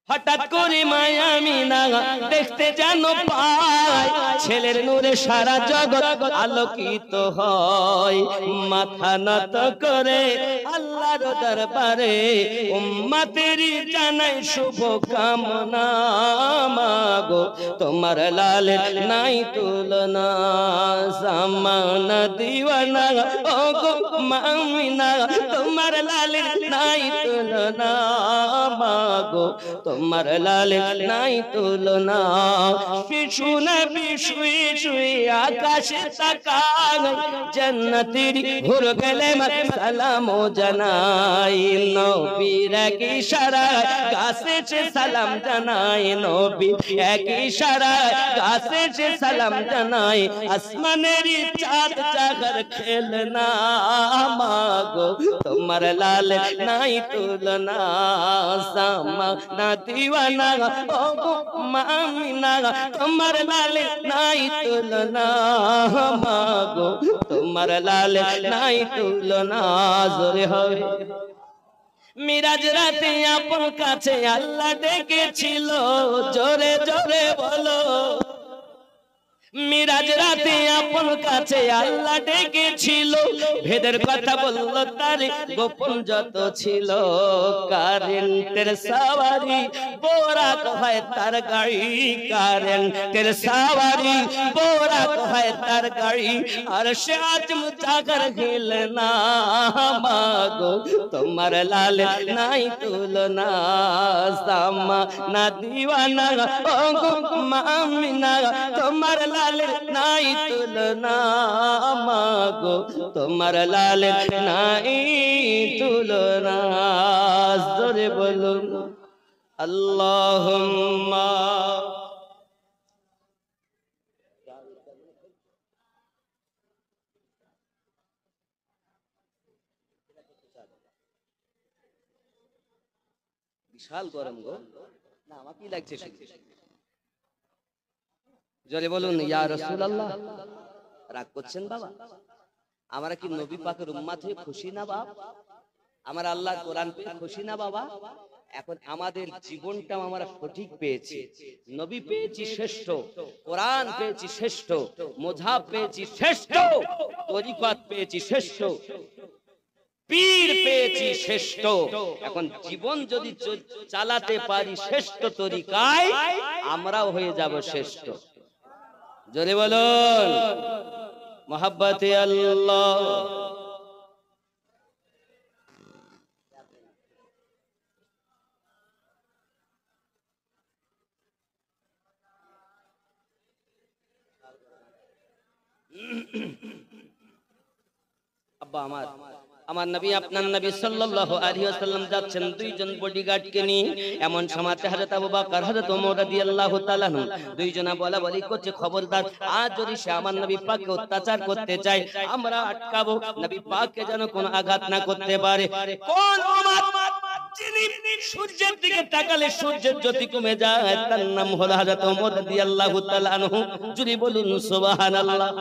হঠাৎ করে মায়া মিনা দেখতে যেন পায়, ছেলের নূরে সারা জগৎ আলোকিত হয়। মাথা নত করে আল্লাহর দরবারে উম্মতের জানাই শুভ কামনা, মাগো তোমার লালের নাই তুলনা। জামানা দিওয়ানা ও গো মামিনা, তোমার লালের নাই তুলনা, মাগো তোমার লালের নাই তুলনা। শুনে শুয়ে শুয়ে আকাশে তাকাই, জান্নাতের হুর গেলে সালাম জানাই। নবীর এক ইশারায় গাছে সালাম জানাই, নবী এক ইশারায় গাছে সালাম জানাই। আসমানের চাঁদ জাগর খেলনা, মাগো তোমার লালের নাই তুলনা। জামানা দিওয়ানা ও গো মামিনা, তোমার লালের নাই তুলনা, মাগো তোমার লালের নাই তুলনা। জোরে হবে। মিরাজ রাতে আপন কাছে আল্লাহ ডেকেছিল, জোরে জোরে বলো। মিরাজ রাতে আপন কাছে আল্লাহ ডেকেছিল, ভেদের কথা বলল তার গোপন যত ছিল। কারেন্টের সাওয়ারি বোরাক হয় তার গাড়ি, কারেন্টের সাওয়ারি বোরাক হয় তার গাড়ি। আর সে আজম জাগর খেলনা, মাগো তোমার লালের নাই তুলনা। জামানা দিওয়ানা ও গো মামিনা, তোমার লালের নাই তুলনা, মাগো তোমার লালের নাই তুলনা। জোরে বলুন আল্লাহুম্মা। বিশাল গরম গো, না আমাকে কি লাগছে? জোরে বলুন ইয়া রাসূলুল্লাহ। রাগ করছেন বাবা? আমরা কি নবী পাকের উম্মত হয়ে খুশি না বাপ? আমার আল্লাহর কোরআন পেয়ে খুশি না বাবা? এখন আমাদের জীবনটা আমরা সঠিক পেয়েছি, নবী পেয়েছি শ্রেষ্ঠ, কোরআন পেয়েছি শ্রেষ্ঠ, মুজহাব পেয়েছি শ্রেষ্ঠ, তরিকত পেয়েছি শ্রেষ্ঠ, পীর পেয়েছি শ্রেষ্ঠ। এখন জীবন যদি চালাতে পারি শ্রেষ্ঠ তরিকায়, আমরাও হয়ে যাব শ্রেষ্ঠ। জোরে বলুন মোহাব্বতে আল্লাহ। আব্বা আমার নবী আপনার নবী সাল্লাল্লাহু আলাইহি ওয়াসাল্লাম যাচ্ছেন দুইজন বডিগার্ডকে নিয়ে। এমন সময় হযরত আবু বকর হযরত ওমর রাদিয়াল্লাহু তাআলা আনহু দুইজনা বলা বলি করছে, খবরদার আজ যদি সে আমার নবী পাককে অত্যাচার করতে চায় আমরা আটকাবো, নবী পাককে যেন কোনো আঘাত না করতে পারে। কোন ওমর? যিনি সূর্যের দিকে তাকালে সূর্যের জ্যোতি কমে যায়, তার নাম হলো হযরত ওমর রাদিয়াল্লাহু তাআলা আনহু। যদি বলুন সুবহানাল্লাহ।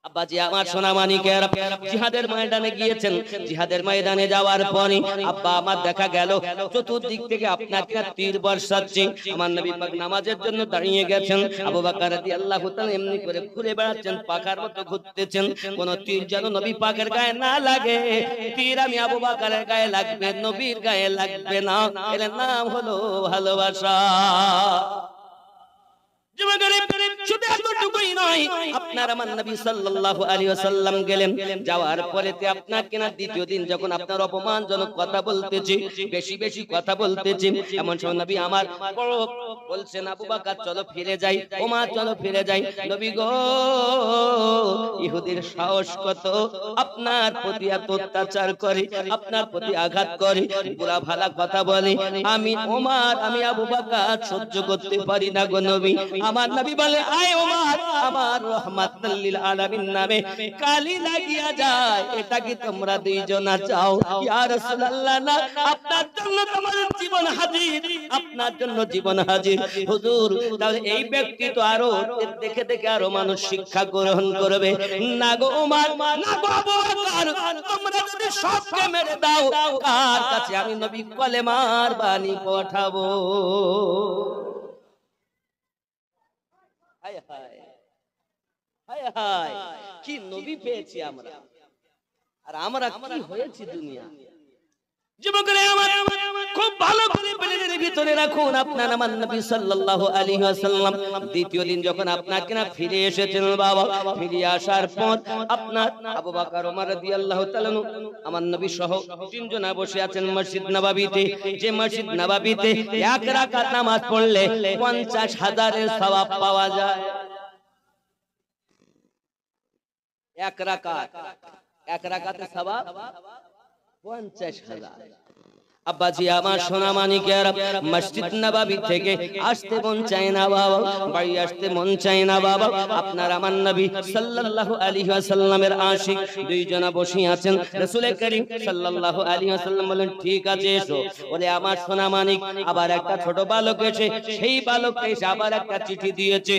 আব্বাজি আমার সোনা মানিকেরা জিহাদের ময়দানে গিয়েছেন। জিহাদের ময়দানে যাওয়ার পরে আব্বা আমার দেখা গেল চতুর্দিক থেকে আপনাকে তীর বর্ষাচ্ছে। আমার নবী পাক নামাজের জন্য দাঁড়িয়ে গেছেন। আবু বকর রাদিয়াল্লাহু তাআলা এমনি করে ঘুরে বেড়াচ্ছেন, পাখার মতো ঘুরতেছেন। কোন তীর যেন নবী পাকের গায়ে না লাগে। তীর আমি আবু বকরের গায়ে লাগবে, নবীর গায়ে লাগবে না। এর নাম হলো ভালোবাসা। শুধু এতটুকুই নয়, আপনার আমার নবী সাল্লাল্লাহু আলাইহি ওয়াসাল্লাম গেলেন। যাওয়ার পরেতে আপনাকে না দ্বিতীয় দিন যখন আপনার অপমানজনক কথা বলতেছি, বেশি বেশি কথা বলতেছি, এমন সময় নবী আমার বলছেন আবু বকর চলো ফিরে যাই, ওমর চলো ফিরে যাই। নবী গো, ইহুদির সাহস কত, আপনার প্রতি এত অত্যাচার করে, আপনার প্রতি আঘাত করে, পুরা ভালা কথা বলে। আমি ওমর, আমি আবু বকর সহ্য করতে পারি না গো নবী। আমার নবী বলে আয় ওমর, আমার রাহমাতুল লিল আলামিন নামে কালি লাগিয়া যায়, এটা কি তোমরা দুইজনা চাও? ইয়া রাসূলুল্লাহ না, আপনার জন্য তোমার জীবন হাজির, আপনার জন্য জীবন হাজির। হুজুর তাহলে এই ব্যক্তি তো আরো দেখে দেখে আরো মানুষ শিক্ষা গ্রহণ করবে। না গো ওমর, না গো আবু বকর, তোমরা যদি সবকে মেরে দাও, কার কাছে আমি নবী কলেমার বাণী পাঠাবো? হায় হায় হায় হায়, কি নবী পেয়েছি আমরা, আর আমরা কি হয়েছি দুনিয়া। যুবকরা আমার খুব ভালো করে প্লেনের ভিতরে রাখুন, আপনার আমার নবী সাল্লাল্লাহু আলাইহি ওয়াসাল্লাম দ্বিতীয় দিন যখন আপনাকে না ফিরে এসেছেন বাবা, ফিরে আসার পর আপনার আবু বকর ওমর রাদিয়াল্লাহু তাআলা আমার নবী সহ তিনজনা বসে আছেন মসজিদ নববীতে। যে মসজিদ নববীতে এক রাকাত নামাজ পড়লে 50,000 সওয়াব পাওয়া যায়। এক রাকাতে সওয়াব 50,000। আব্বাজি আমার সোনা মানিকেরা, মসজিদ নববী থেকে আসতে মন চায় না বাবা, বাড়ি আসতে মন চায় না বাবা। আপনার আমার নবী সাল্লাল্লাহু আলাইহি ওয়াসাল্লামের আশিক দুইজনা বসে আছেন। রাসূল করিম সাল্লাল্লাহু আলাইহি ওয়াসাল্লাম বলেন ঠিক আছে এসো। বলে আমার সোনা মানিক আবার একটা ছোট বালক এসে, সেই বালককে এসে আবার একটা চিঠি দিয়েছে।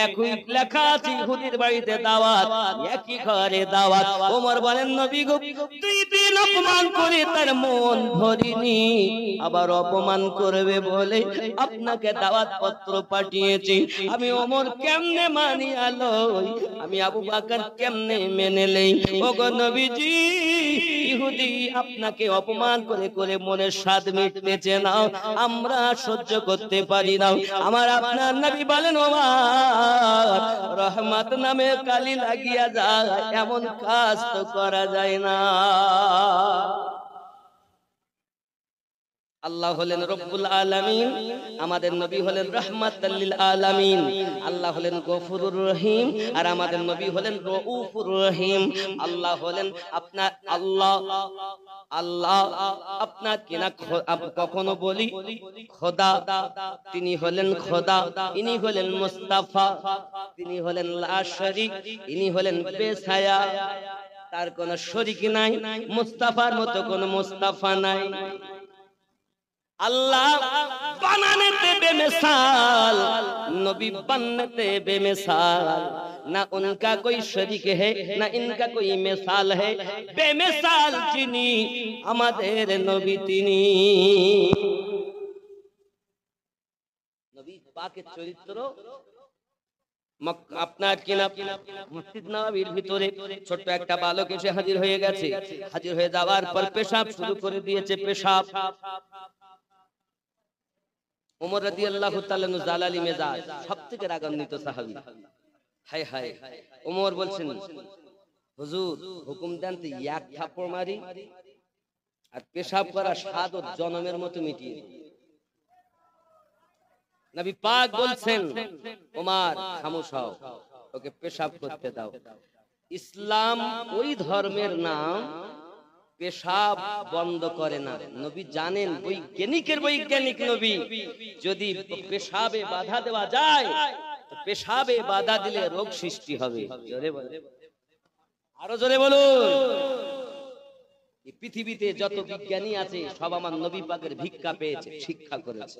একই লেখা আছে ইহুদির বাড়িতে দাওয়াত, একই ঘরে দাওয়াত। ওমর বলেন নবী গো, দুই দিন অপমান করে তার মন ভরিনি, আবার অপমান করবে বলে আপনাকে দাওয়াত পত্র পাঠিয়েছি। আমি ওমর কেমনে মানি আলোই, আমি আবু বকর কেমনে মেনে নেই? ওগো নবীজি, ইহুদি আপনাকে অপমান করে করে মনের স্বাদ মিটতেছে না, আমরা সহ্য করতে পারি না। আমার আপনার নবী বলেন ওমর, রহমত নামে কালি লাগিয়া যায়, এমন কাজ তো করা যায় না। আল্লাহ হলেন রব্বুল আলামিন, আমাদের নবী হলেন রাহমাতাল লিল আলামিন। আল্লাহ হলেন গফুরুর রহিম, আর আমাদের নবী হলেন রউফুর রহিম। আল্লাহ হলেন আপনার আল্লাহ আপনার কিনা কখনো বলি খোদা, তিনি হলেন খোদা, ইনি হলেন মুস্তাফা, তিনি হলেন লা শরীক, ইনি হলেন বেছায়া, তার কোনো শরীক নাই, মুস্তাফার মতো কোনো মুস্তাফা নাই। अल्लाह बनाने ते बेमिसाल, नबी बनने ते बेमिसाल, ना उनका कोई शरीक है ना इनका कोई मिसाल है। बेमिसाल जिनी আমাদের নবী তিনি। নবী পাকের চরিত্র আপনার কিনা মসজিদ নববীর ভিতরে ছোট্ট একটা বালক এসে হাজির হয়ে গেছে। হাজির হয়ে যাওয়ার পর পেশাব শুরু করে দিয়েছে। পেশাব ওমর রাদিয়াল্লাহু তাআলা জালালি মেজাজ, সবথেকে রাগান্বিত সাহাবী। হায় হায়, ওমর বলছেন হুজুর হুকুম দেন তো এক থাপ্পড় মারি আর পেশাব করা স্বাদ ও জনমের মতো মিটিয়ে দিই। নবী পাক বলছেন ওমর খামোশ হও, ওকে পেশাব করতে দাও। ইসলাম ওই ধর্মের নাম পেশাব বন্ধ করে না। নবী জানেন বৈজ্ঞানিকের বৈজ্ঞানিক নবী, যদি পেশাবে বাধা দেওয়া যায় তো পেশাবে বাধা দিলে রোগ সৃষ্টি হবে। জোরে বলেন, আরো জোরে বলুন। এই পৃথিবীতে যত বিজ্ঞানী আছে সব আমার নবী পাকের ভিক্ষা পেয়েছে, শিক্ষা করেছে।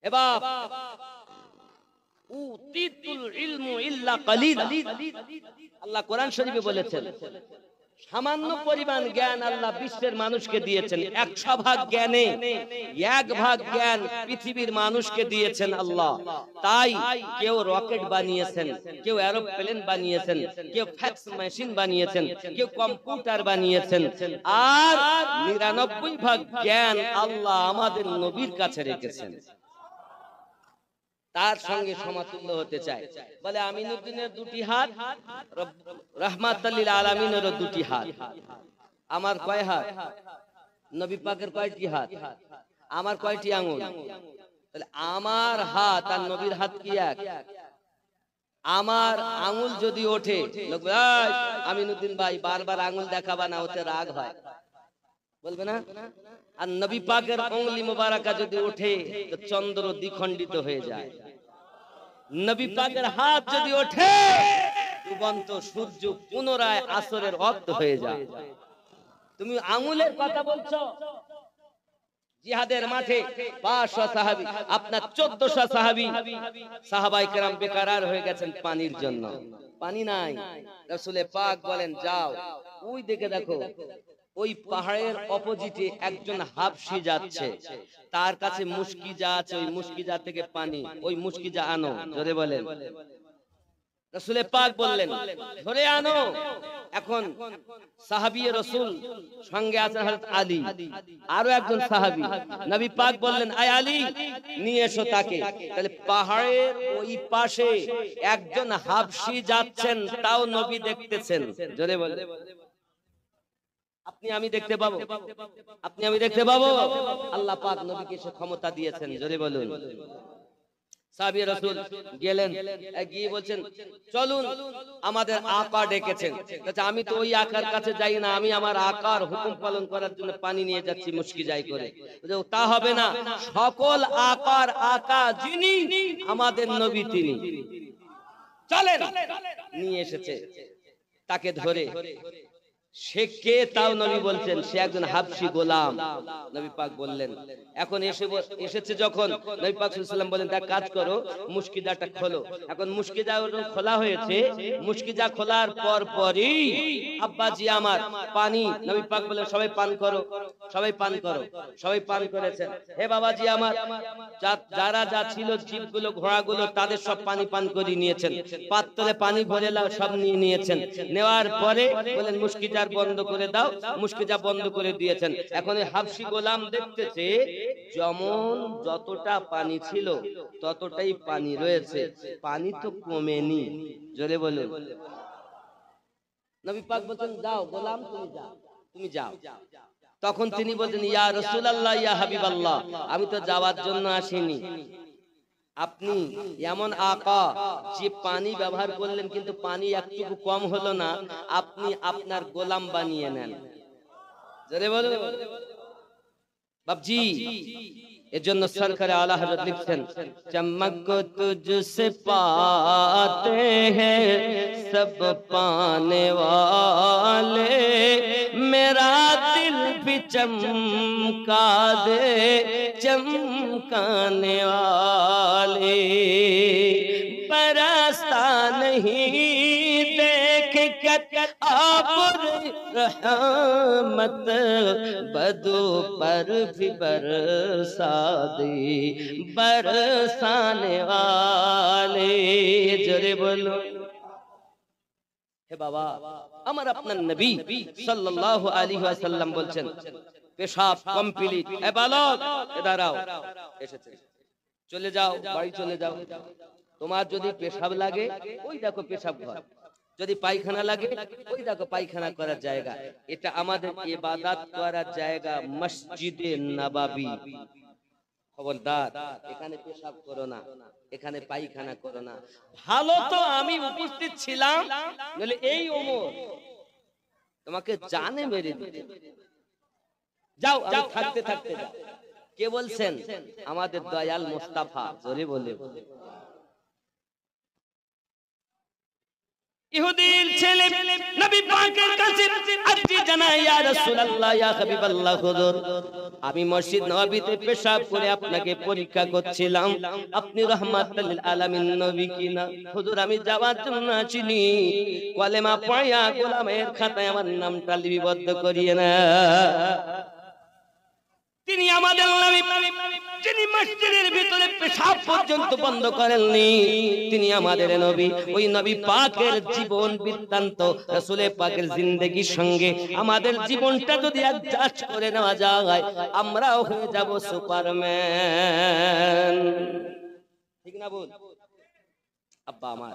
এবার উতিতুল ইলমু ইল্লা কালিলা। আল্লাহ কোরআন শরীফে বলেছেন সামান্য পরিমাণ জ্ঞান আল্লাহ বিশ্বের মানুষকে দিয়েছেন। 100 ভাগ জ্ঞানে 1 ভাগ জ্ঞান পৃথিবীর মানুষকে দিয়েছেন আল্লাহ। তাই কেউ রকেট বানিয়েছেন, কেউ এরোপ্লেন বানিয়েছেন, কেউ ফ্যাক্স মেশিন বানিয়েছেন, কেউ কম্পিউটার বানিয়েছেন, আর 99 ভাগ জ্ঞান আল্লাহ আমাদের নবীর কাছে রেখেছেন। তার সঙ্গে সমতুল্য হতে চায়। বলে আমিনুদ্দিনের 2টি হাত, রাহমাতুল লিল আলামিনেরও 2টি হাত। আমার কয় হাত? নবী পাকের কয়টি হাত? আমার কয়টি আঙ্গুল? তাহলে আমার হাত আর নবীর হাত কি এক? আমার আঙ্গুল যদি ওঠে, লোক আমিনুদ্দিন ভাই বারবার আঙ্গুল দেখাবা না, ওতে রাগ হয়, বলবে না? আর নবী পাকের আঙ্গুলি মুবারাকা যদি ওঠে তো চন্দ্র দ্বিখণ্ডিত হয়ে যায়। নবী পাকের হাত যদি ওঠে ডুবন্ত সূর্য পুনরায় আসরের ওয়াক্ত হয়ে যায়। তুমি আঙ্গুলের কথা বলছো? জিহাদের মাঠে 500 সাহাবী, আপনার 1400 সাহাবী, সাহাবায়ে কেরাম বেকারার হয়ে গেছেন পানির জন্য। পানি নাই। রাসূলে পাক বলেন যাও ওই দিকে দেখো, ওই পাহাড়ের অপোজিটে একজন হাবশী যাচ্ছে, তার কাছে মুশকিজা আছে, ওই মুশকিজা থেকে পানি, ওই মুশকিজা আনো। জোরে বলেন। রাসূলে পাক বললেন ধরে আনো। এখন সাহাবী রাসূল সঙ্গে আছেন হযরত আলী, আরো একজন সাহাবী। নবী পাক বললেন আয় আলী নিয়ে এসো তাকে। তাহলে পাহাড়ের ওই পাশে একজন হাবশী যাচ্ছেন, তাও নবী দেখতেছেন। জোরে বলেন। আপনি আমি দেখতে পাবো? আপনি আমি দেখতে পাবো? আল্লাহ পাক নবীকে সে ক্ষমতা দিয়েছেন। জোরে বলুন। সাহাবী রাসূল গেলেন, গিয়ে বলছেন চলুন আমাদের আকা ডেকেছেন। আচ্ছা আমি তো ওই আকার কাছে যাই না, আমি আমার আকার হুকুম পালন করার জন্য পানি নিয়ে যাচ্ছি মুশকিজাই করে। তা হবে না, সকল আকার আকা যিনি আমাদের নবী তিনি। চলেন। নিয়ে এসেছে, তাকে ধরে সে কে তাও নবী বলছেন সে একজন হাবশী গোলাম। নবী পাক বললেন এখন এসেছে যখন, নবী পাক সাল্লাল্লাহু আলাইহি ওয়াসাল্লাম বলেন তা কাজ করো, মুশকিজাটা খোলো। এখন মুশকিজা খোলা হয়েছে। মুশকিজা খোলার পর পরই আব্বাজি আমার পানি, নবী পাক বলেন সবাই পান করো, সবাই পান করো। সবাই পান করেছেন। হে বাবাজি আমার, যারা যা ছিল জীবগুলো ঘোড়াগুলো তাদের সব পানি পান করে নিয়েছেন, পাত্রে পানি ভরে সব নিয়ে নিয়েছেন। নেওয়ার পরে বলেন মুশকিজা বন্ধ করে দাও, মুশকিজা বন্ধ করে দিয়েছেন। এখন এই হাবশী গোলাম দেখতেছে যেমন যতটা পানি ছিল ততটাই পানি রয়েছে, পানি তো কমেনি। জোরে বলুন। নবী পাক বলেন যাও গোলাম তুমি যাও, তুমি যাও। তখন তিনি বলেন ইয়া রাসূলুল্লাহ ইয়া হাবিবাল্লাহ, আমি তো যাওয়ার জন্য আসিনি। আপনি এমন আকা যে পানি ব্যবহার করলেন কিন্তু পানি একটুকু কম হলো না, আপনি আপনার গোলাম বানিয়ে নেন। জোরে বলো বাবজি। এজন্য সরকার আলা হযরত লিখছেন চমক তুঝসে পাতে हैं सब पाने वाले, मेरा दिल भी चमका दे चमकाने वाले, बरसता नहीं देख कर आप रहमत, बदो पर भी बरसा दे बरसाने वाले। जोरे बोलो। হে বাবা আমার, আপনার নবী সাল্লাল্লাহু আলাইহি ওয়াসাল্লাম বলছেন পেশাব কমপ্লিট। এ বালক এ দাঁড়াও, এসেছে, চলে যাও, বাড়ি চলে যাও। তোমার যদি পেশাব লাগে ওই দেখো পেশাব ঘর, যদি পায়খানা লাগে ওই দেখো পায়খানা করার জায়গা। এটা আমাদের ইবাদত করার জায়গা মসজিদে নববী। খবরদার এখানে পেশাব করো না, এখানে পায়খানা করো না। ভালো তো আমি উপস্থিত ছিলাম, নইলে এই ওমর তোমাকে জানে মেরে দিতে। যাও, আমি থাকতে থাকতে যাও। কে বলছেন? আমাদের দয়াল মুস্তাফা। জোরে বলে। ইহুদির ছেলে নবী পাকের কাছে আরজি জানায়, ইয়া রাসূলুল্লাহ, ইয়া হাবিবাল্লাহ, হুজুর আমি মসজিদ নববীতে পেশাব করে আপনাকে পরীক্ষা করছিলাম, আপনি রাহমাতুল লিল আলামিন নবী কিনা। হুজুর আমি যাওয়ার জন্য আসিনি, কলেমা পড়িয়া গোলামের খাতায় আমার নামটা লিপিবদ্ধ করিয়ে না। তিনি আমাদের নবী, যিনি মসজিদের ভিতরে পেশাব পর্যন্ত বন্ধ করেননি, তিনি আমাদের নবী। ওই নবী পাকের জীবন বৃত্তান্ত, রাসূল পাকের জিন্দেগির সঙ্গে আমাদের জীবনটা যদি অ্যাডজাস্ট করে নেওয়া যায়, আমরাও হয়ে যাব সুপারম্যান। ঠিক না বল আব্বা আমার?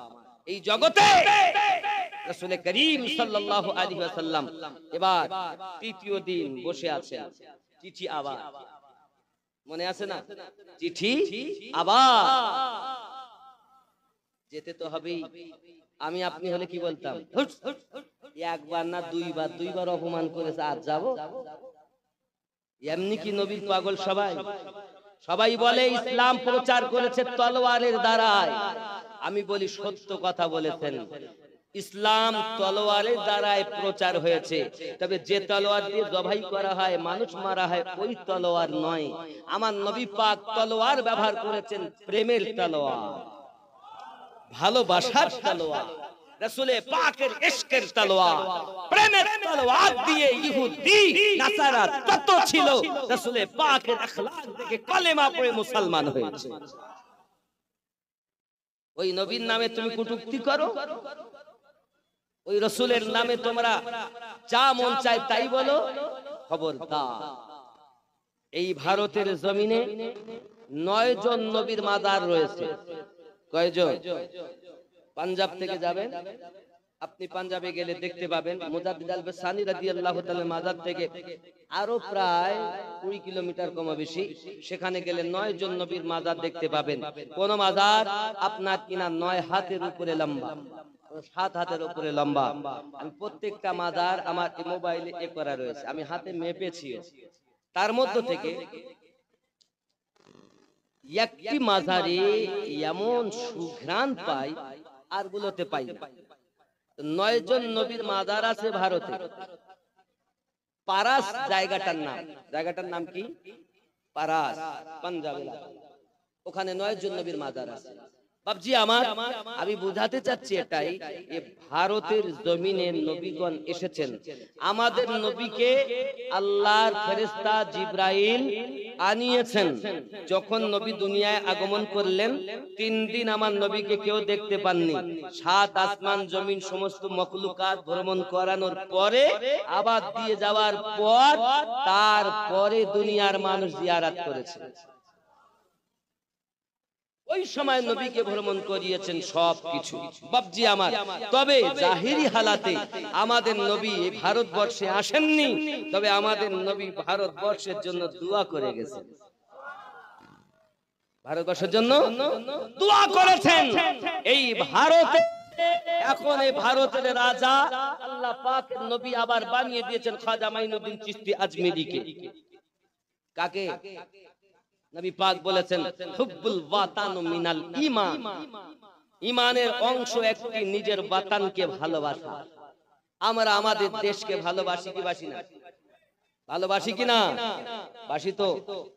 এই জগতে রাসূল করিম সাল্লাল্লাহু আলাইহি ওয়াসাল্লাম এবার তৃতীয় দিন বসে আছেন। চিঠি আবার, মনে আছে না? চিঠি আবার যেতে তো হবেই। আমি আপনি হলে কি বলতাম? একবার না দুইবার অপমান করেছে, আজ যাব? এমনি কি নবীর পাগল সবাই? সবাই বলে ইসলাম প্রচার করেছে তলোয়ারের দ্বারায়। আমি বলি সত্য কথা বলেছেন, ইসলাম তলোয়ারের দ্বারাই প্রচার হয়েছে, তবে যে তলোয়ার দিয়ে জবাই করা হয়, মানুষ মারা হয়, ওই তলোয়ার নয়। আমার নবী পাক তলোয়ার ব্যবহার করেছেন প্রেমের তলোয়ার, ভালোবাসার তলোয়ার, রাসূলে পাকের ইশকের তলোয়ার, প্রেমের তলোয়ার দিয়ে ইহুদি নাসারা যত ছিল রাসূলে পাকের আখলাক দেখে কলেমা পড়ে মুসলমান হয়েছে। ওই নবীর নামে তুমি কটূক্তি করো, ওই রাসূলের নামে তোমরা যা মন চায় তাই বলো, খবরদার। এই ভারতের জমিনে 9 জন নবীর মাজার রয়েছে। কয়জন? পাঞ্জাব থেকে যাবেন আপনি, পাঞ্জাবে গেলে দেখতে পাবেন মুজাদ্দিদ আল বাসানি রাদিয়াল্লাহু তাআলা মাজার থেকে আরো প্রায় 20 কিলোমিটার কম বেশি, সেখানে গেলে 9 জন নবীর মাজার দেখতে পাবেন। কোন মাজার আপনার কিনা 9 হাতের উপরে লম্বা, 7 হাতের উপরে লম্বা। আমি প্রত্যেকটা মাজার আমার মোবাইলে এ করা রয়েছে, আমি হাতে মেপেছি। তার মধ্যে থেকে একটি মাজারে এমন সুঘ্রাণ পাই আর গুলোতে পাই না। 9 জন নবীর মাজার আছে ভারতে। পারাস জায়গাটার নাম কি? পারাস, পাঞ্জাবে। ওখানে 9 জন নবীর মাজার আছে। বাবজি আমার, আমি বুঝাতে চাচ্ছি এটাই, ভারতের জমিনে নবীগণ এসেছেন। আমাদের নবীকে আল্লাহর ফেরেশতা জিবরাইল আনিয়েছেন। যখন নবী দুনিয়ায় আগমন করলেন 3 দিন আমার নবীকে কেউ দেখতে পাননি। 7 আসমান জমিন সমস্ত মখলুকাত ভ্রমণ করানোর পরে, আবার দিয়ে যাওয়ার পর, তারপরে দুনিয়ার মানুষ জিয়ারত করেছে। ওই সময় নবীকে ভ্রমণ করিয়েছেন সবকিছু। বাবজি আমার, তবে জাহিরি হালাতে আমাদের নবী ভারতবর্ষে আসেননি, তবে আমাদের নবী ভারতবর্ষের জন্য দোয়া করে গেছেন। ভারতবর্ষের জন্য দোয়া করেছেন। এই ভারতে এখন এই ভারতের রাজা আল্লাহ পাকের নবী আবার বানিয়ে দিয়েছেন খাজা মাইনুদ্দিন চিশতি আজমেরিকে। কাকে? নবী পাক বলেছেন হুব্বুল ওয়াতানু মিনাল ঈমান, ঈমানের অংশ একটি নিজের ওয়াতানকে ভালোবাসা। আমরা আমাদের দেশকে ভালোবাসি কি বাসি না? ভালোবাসি কি না? বাসি তো।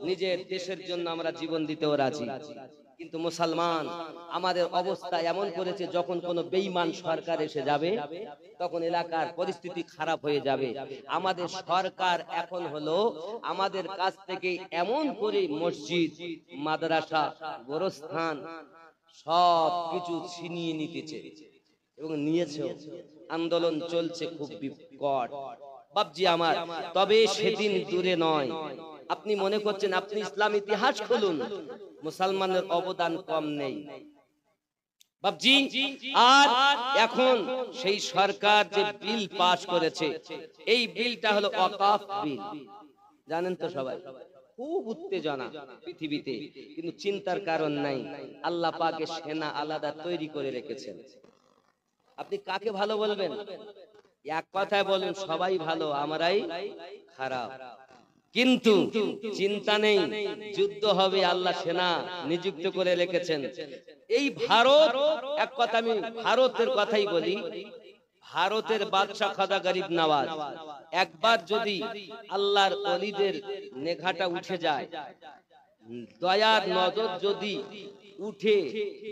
নিজের দেশের জন্য আমরা জীবন দিতেও রাজি। কিন্তু মুসলমান আমাদের অবস্থা এমন করেছে, যখন কোনো বেঈমান সরকার এসে যাবে তখন এলাকার পরিস্থিতি খারাপ হয়ে যাবে। আমাদের সরকার এখন হলো আমাদের কাছ থেকে এমন করে মসজিদ, মাদ্রাসা, গোরস্থান সব কিছু ছিনিয়ে নিতেছে এবং নিয়েছে। আন্দোলন চলছে খুব বিকট। বাবজি আমার, তবে সেদিন দূরে নয়। আপনি মনে করছেন, আপনি ইসলাম ইতিহাস খুলুন, মুসলমানের অবদান কম নেই বাবজি। আর এখন সেই সরকার যে বিল পাস করেছে, এই বিলটা হলো ওয়াকফ বিল। জানেন তো সবাই, খুব উত্তেজনা পৃথিবীতে, কিন্তু চিন্তার কারণ নাই। আল্লাহ পাকের সেনা আলাদা তৈরি করে রেখেছেন। আপনি কাকে ভালো বলবেন? এক কথায় বলুন, সবাই ভালো, আমরাই খারাপ। কিন্তু চিন্তা নেই, যুদ্ধ হবে, আল্লাহ সেনা নিযুক্ত করে রেখেছেন। এই ভারত, এক কথা আমি ভারতের কথাই বলি, ভারতের বাদশা খাজা গরিব নওয়াজ একবার যদি আল্লাহর ওলিদের নেঘাটা উঠে যায়, দয়ার নজর যদি উঠে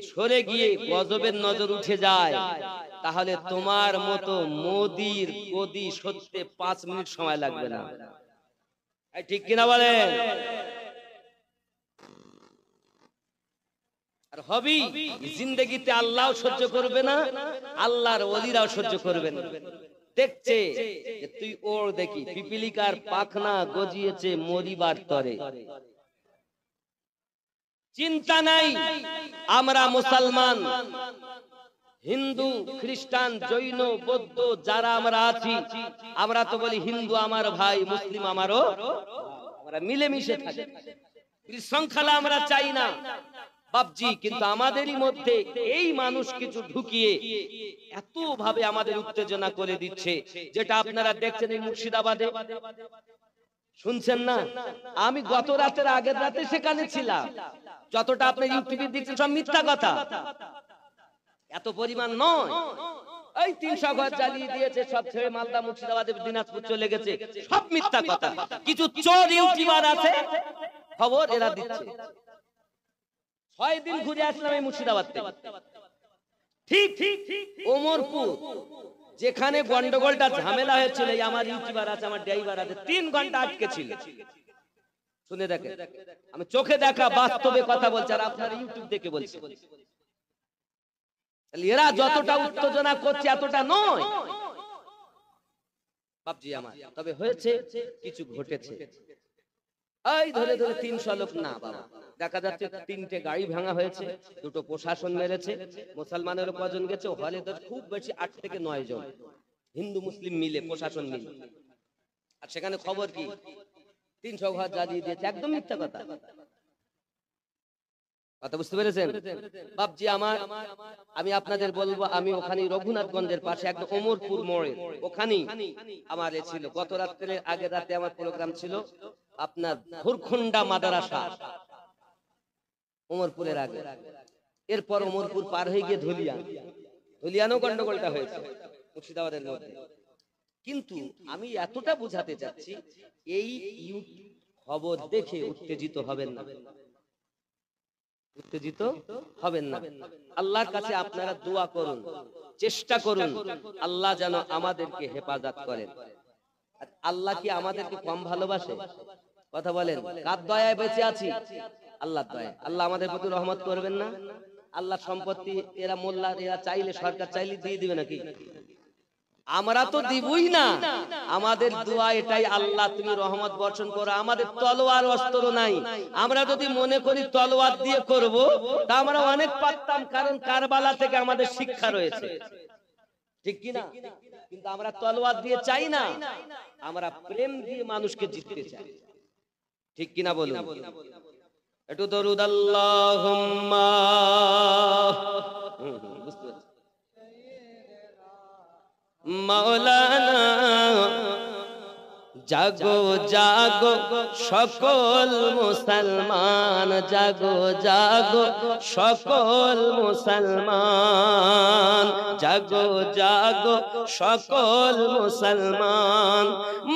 সরে গিয়ে গজবের নজর উঠে যায়, তাহলে তোমার মতো মোদির গদি সরতে 5 মিনিট সময় লাগবে না। ঠিক কিনা বলেন? আর হবি জিন্দেগিতে আল্লাহও সহ্য করবে না, আল্লাহর ওলিরাও সহ্য করবে না। দেখছে যে তুই ওর দেখি পিপিলিকার পাখনা গজিয়েছে মরিবার তরে, চিন্তা নাই। আমরা মুসলমান, হিন্দু, খ্রিস্টান, জৈন, বৌদ্ধ যারা আমরা আছি, আমরা তো বলি হিন্দু আমার ভাই, মুসলিম আমারও, আমরা মিলেমিশে থাকি, বিশৃঙ্খলা আমরা চাই না বাপজি। কিন্তু আমাদেরই মধ্যে এই মানুষ কিছু ঢুকিয়ে এত ভাবে আমাদের উত্তেজনা করে দিচ্ছে, যেটা আপনারা দেখছেন এই মুর্শিদাবাদে, শুনছেন না? আমি গত রাতের আগের রাতে সেখানে ছিলাম। যতটা আপনি ইউটিউবে দেখছেন সব মিথ্যা কথা, এত পরিমাণ নয়। এই 300 ঘর জ্বালিয়ে দিয়েছে, সব ছেড়ে মালদা, মুর্শিদাবাদে, দিনাজপুর চলে গেছে, সব মিথ্যা কথা। কিছু চোর ইউটিউবার আছে, খবর এরা দিচ্ছে। 6 দিন ঘুরে আসলাম এই মুর্শিদাবাদ থেকে। ঠিক ওমরপুর যেখানে গন্ডগোলটা ঝামেলা হয়েছিল, আমার ইউটিউবার আছে, আমার ড্রাইভার আছে, 3 ঘন্টা আটকে ছিল। শুনে দেখেন, আমি চোখে দেখা বাস্তবে কথা বলছি, আর আপনারা ইউটিউব দেখে বলছেন। এরা যতটা উত্তেজনা করছে এতটা নয় বাপজি আমার। তবে হয়েছে, কিছু ঘটেছে। এই ধরে ধরে 300 লোক না বাবা, দেখা যাচ্ছে 3টে গাড়ি ভাঙা হয়েছে, 2টো প্রশাসন মেরেছে। মুসলমানেরও কজন গেছে, হলে তো খুব বেশি 8 থেকে 9 জন, হিন্দু মুসলিম মিলে, প্রশাসন মিলে। আর সেখানে খবর কি 300 ঘর জ্বালিয়ে দিয়েছে, একদম মিথ্যা কথা। কথা বুঝতে পেরেছেন বাপজি আমার? আমি আপনাদের বলবো, আমি ওখানে রঘুনাথগঞ্জের পাশে একদম ওমরপুর মোড়ে ওখানেই আমার এ ছিল। গত রাত্রে আগের রাতে আমার প্রোগ্রাম ছিল আপনার ভুরখুন্ডা মাদ্রাসা, ওমরপুরের আগে। এরপর ওমরপুর পার হয়ে গিয়ে ধুলিয়ানও গন্ডগোলটা হয়েছে মুর্শিদাবাদের মধ্যে। কিন্তু আমি এতটা বুঝাতে চাচ্ছি, এই খবর দেখে উত্তেজিত হবেন না, উত্তেজিত হবেন না। আল্লাহর কাছে আপনারা দোয়া করুন, চেষ্টা করুন আল্লাহ যেন আমাদেরকে হেফাজত করেন। আল্লাহ কি আমাদেরকে কম ভালোবাসে? কথা বলেন, কার দয়ায় বেঁচে আছি? আল্লাহর দয়ায়। আল্লাহ আমাদের প্রতি রহমত করবেন না? আল্লাহর সম্পত্তি এরা মোল্লা, এরা চাইলে, সরকার চাইলে দিয়ে দিবে নাকি? আমরা তো দিবই না। আমাদের দোয়া এটাই, আল্লাহ তুমি রহমত বর্ষণ করো। আমাদের তলোয়ার অস্ত্র নাই। আমরা যদি মনে করি তলোয়ার দিয়ে করব, তা আমরা অনেক পারতাম, কারণ কারবালা থেকে আমাদের শিক্ষা রয়েছে, ঠিক কি না? কিন্তু আমরা তলোয়ার দিয়ে চাই না, আমরা প্রেম দিয়ে মানুষকে জিততে চাই, ঠিক কি না বলুন? একটু দরুদ আল্লাহুম্মা, বুঝতে পারছি, মাওলানা জাগো জাগো সকল মুসলমান, জাগো জাগো সকল মুসলমান, জাগো জাগো সকল মুসলমান।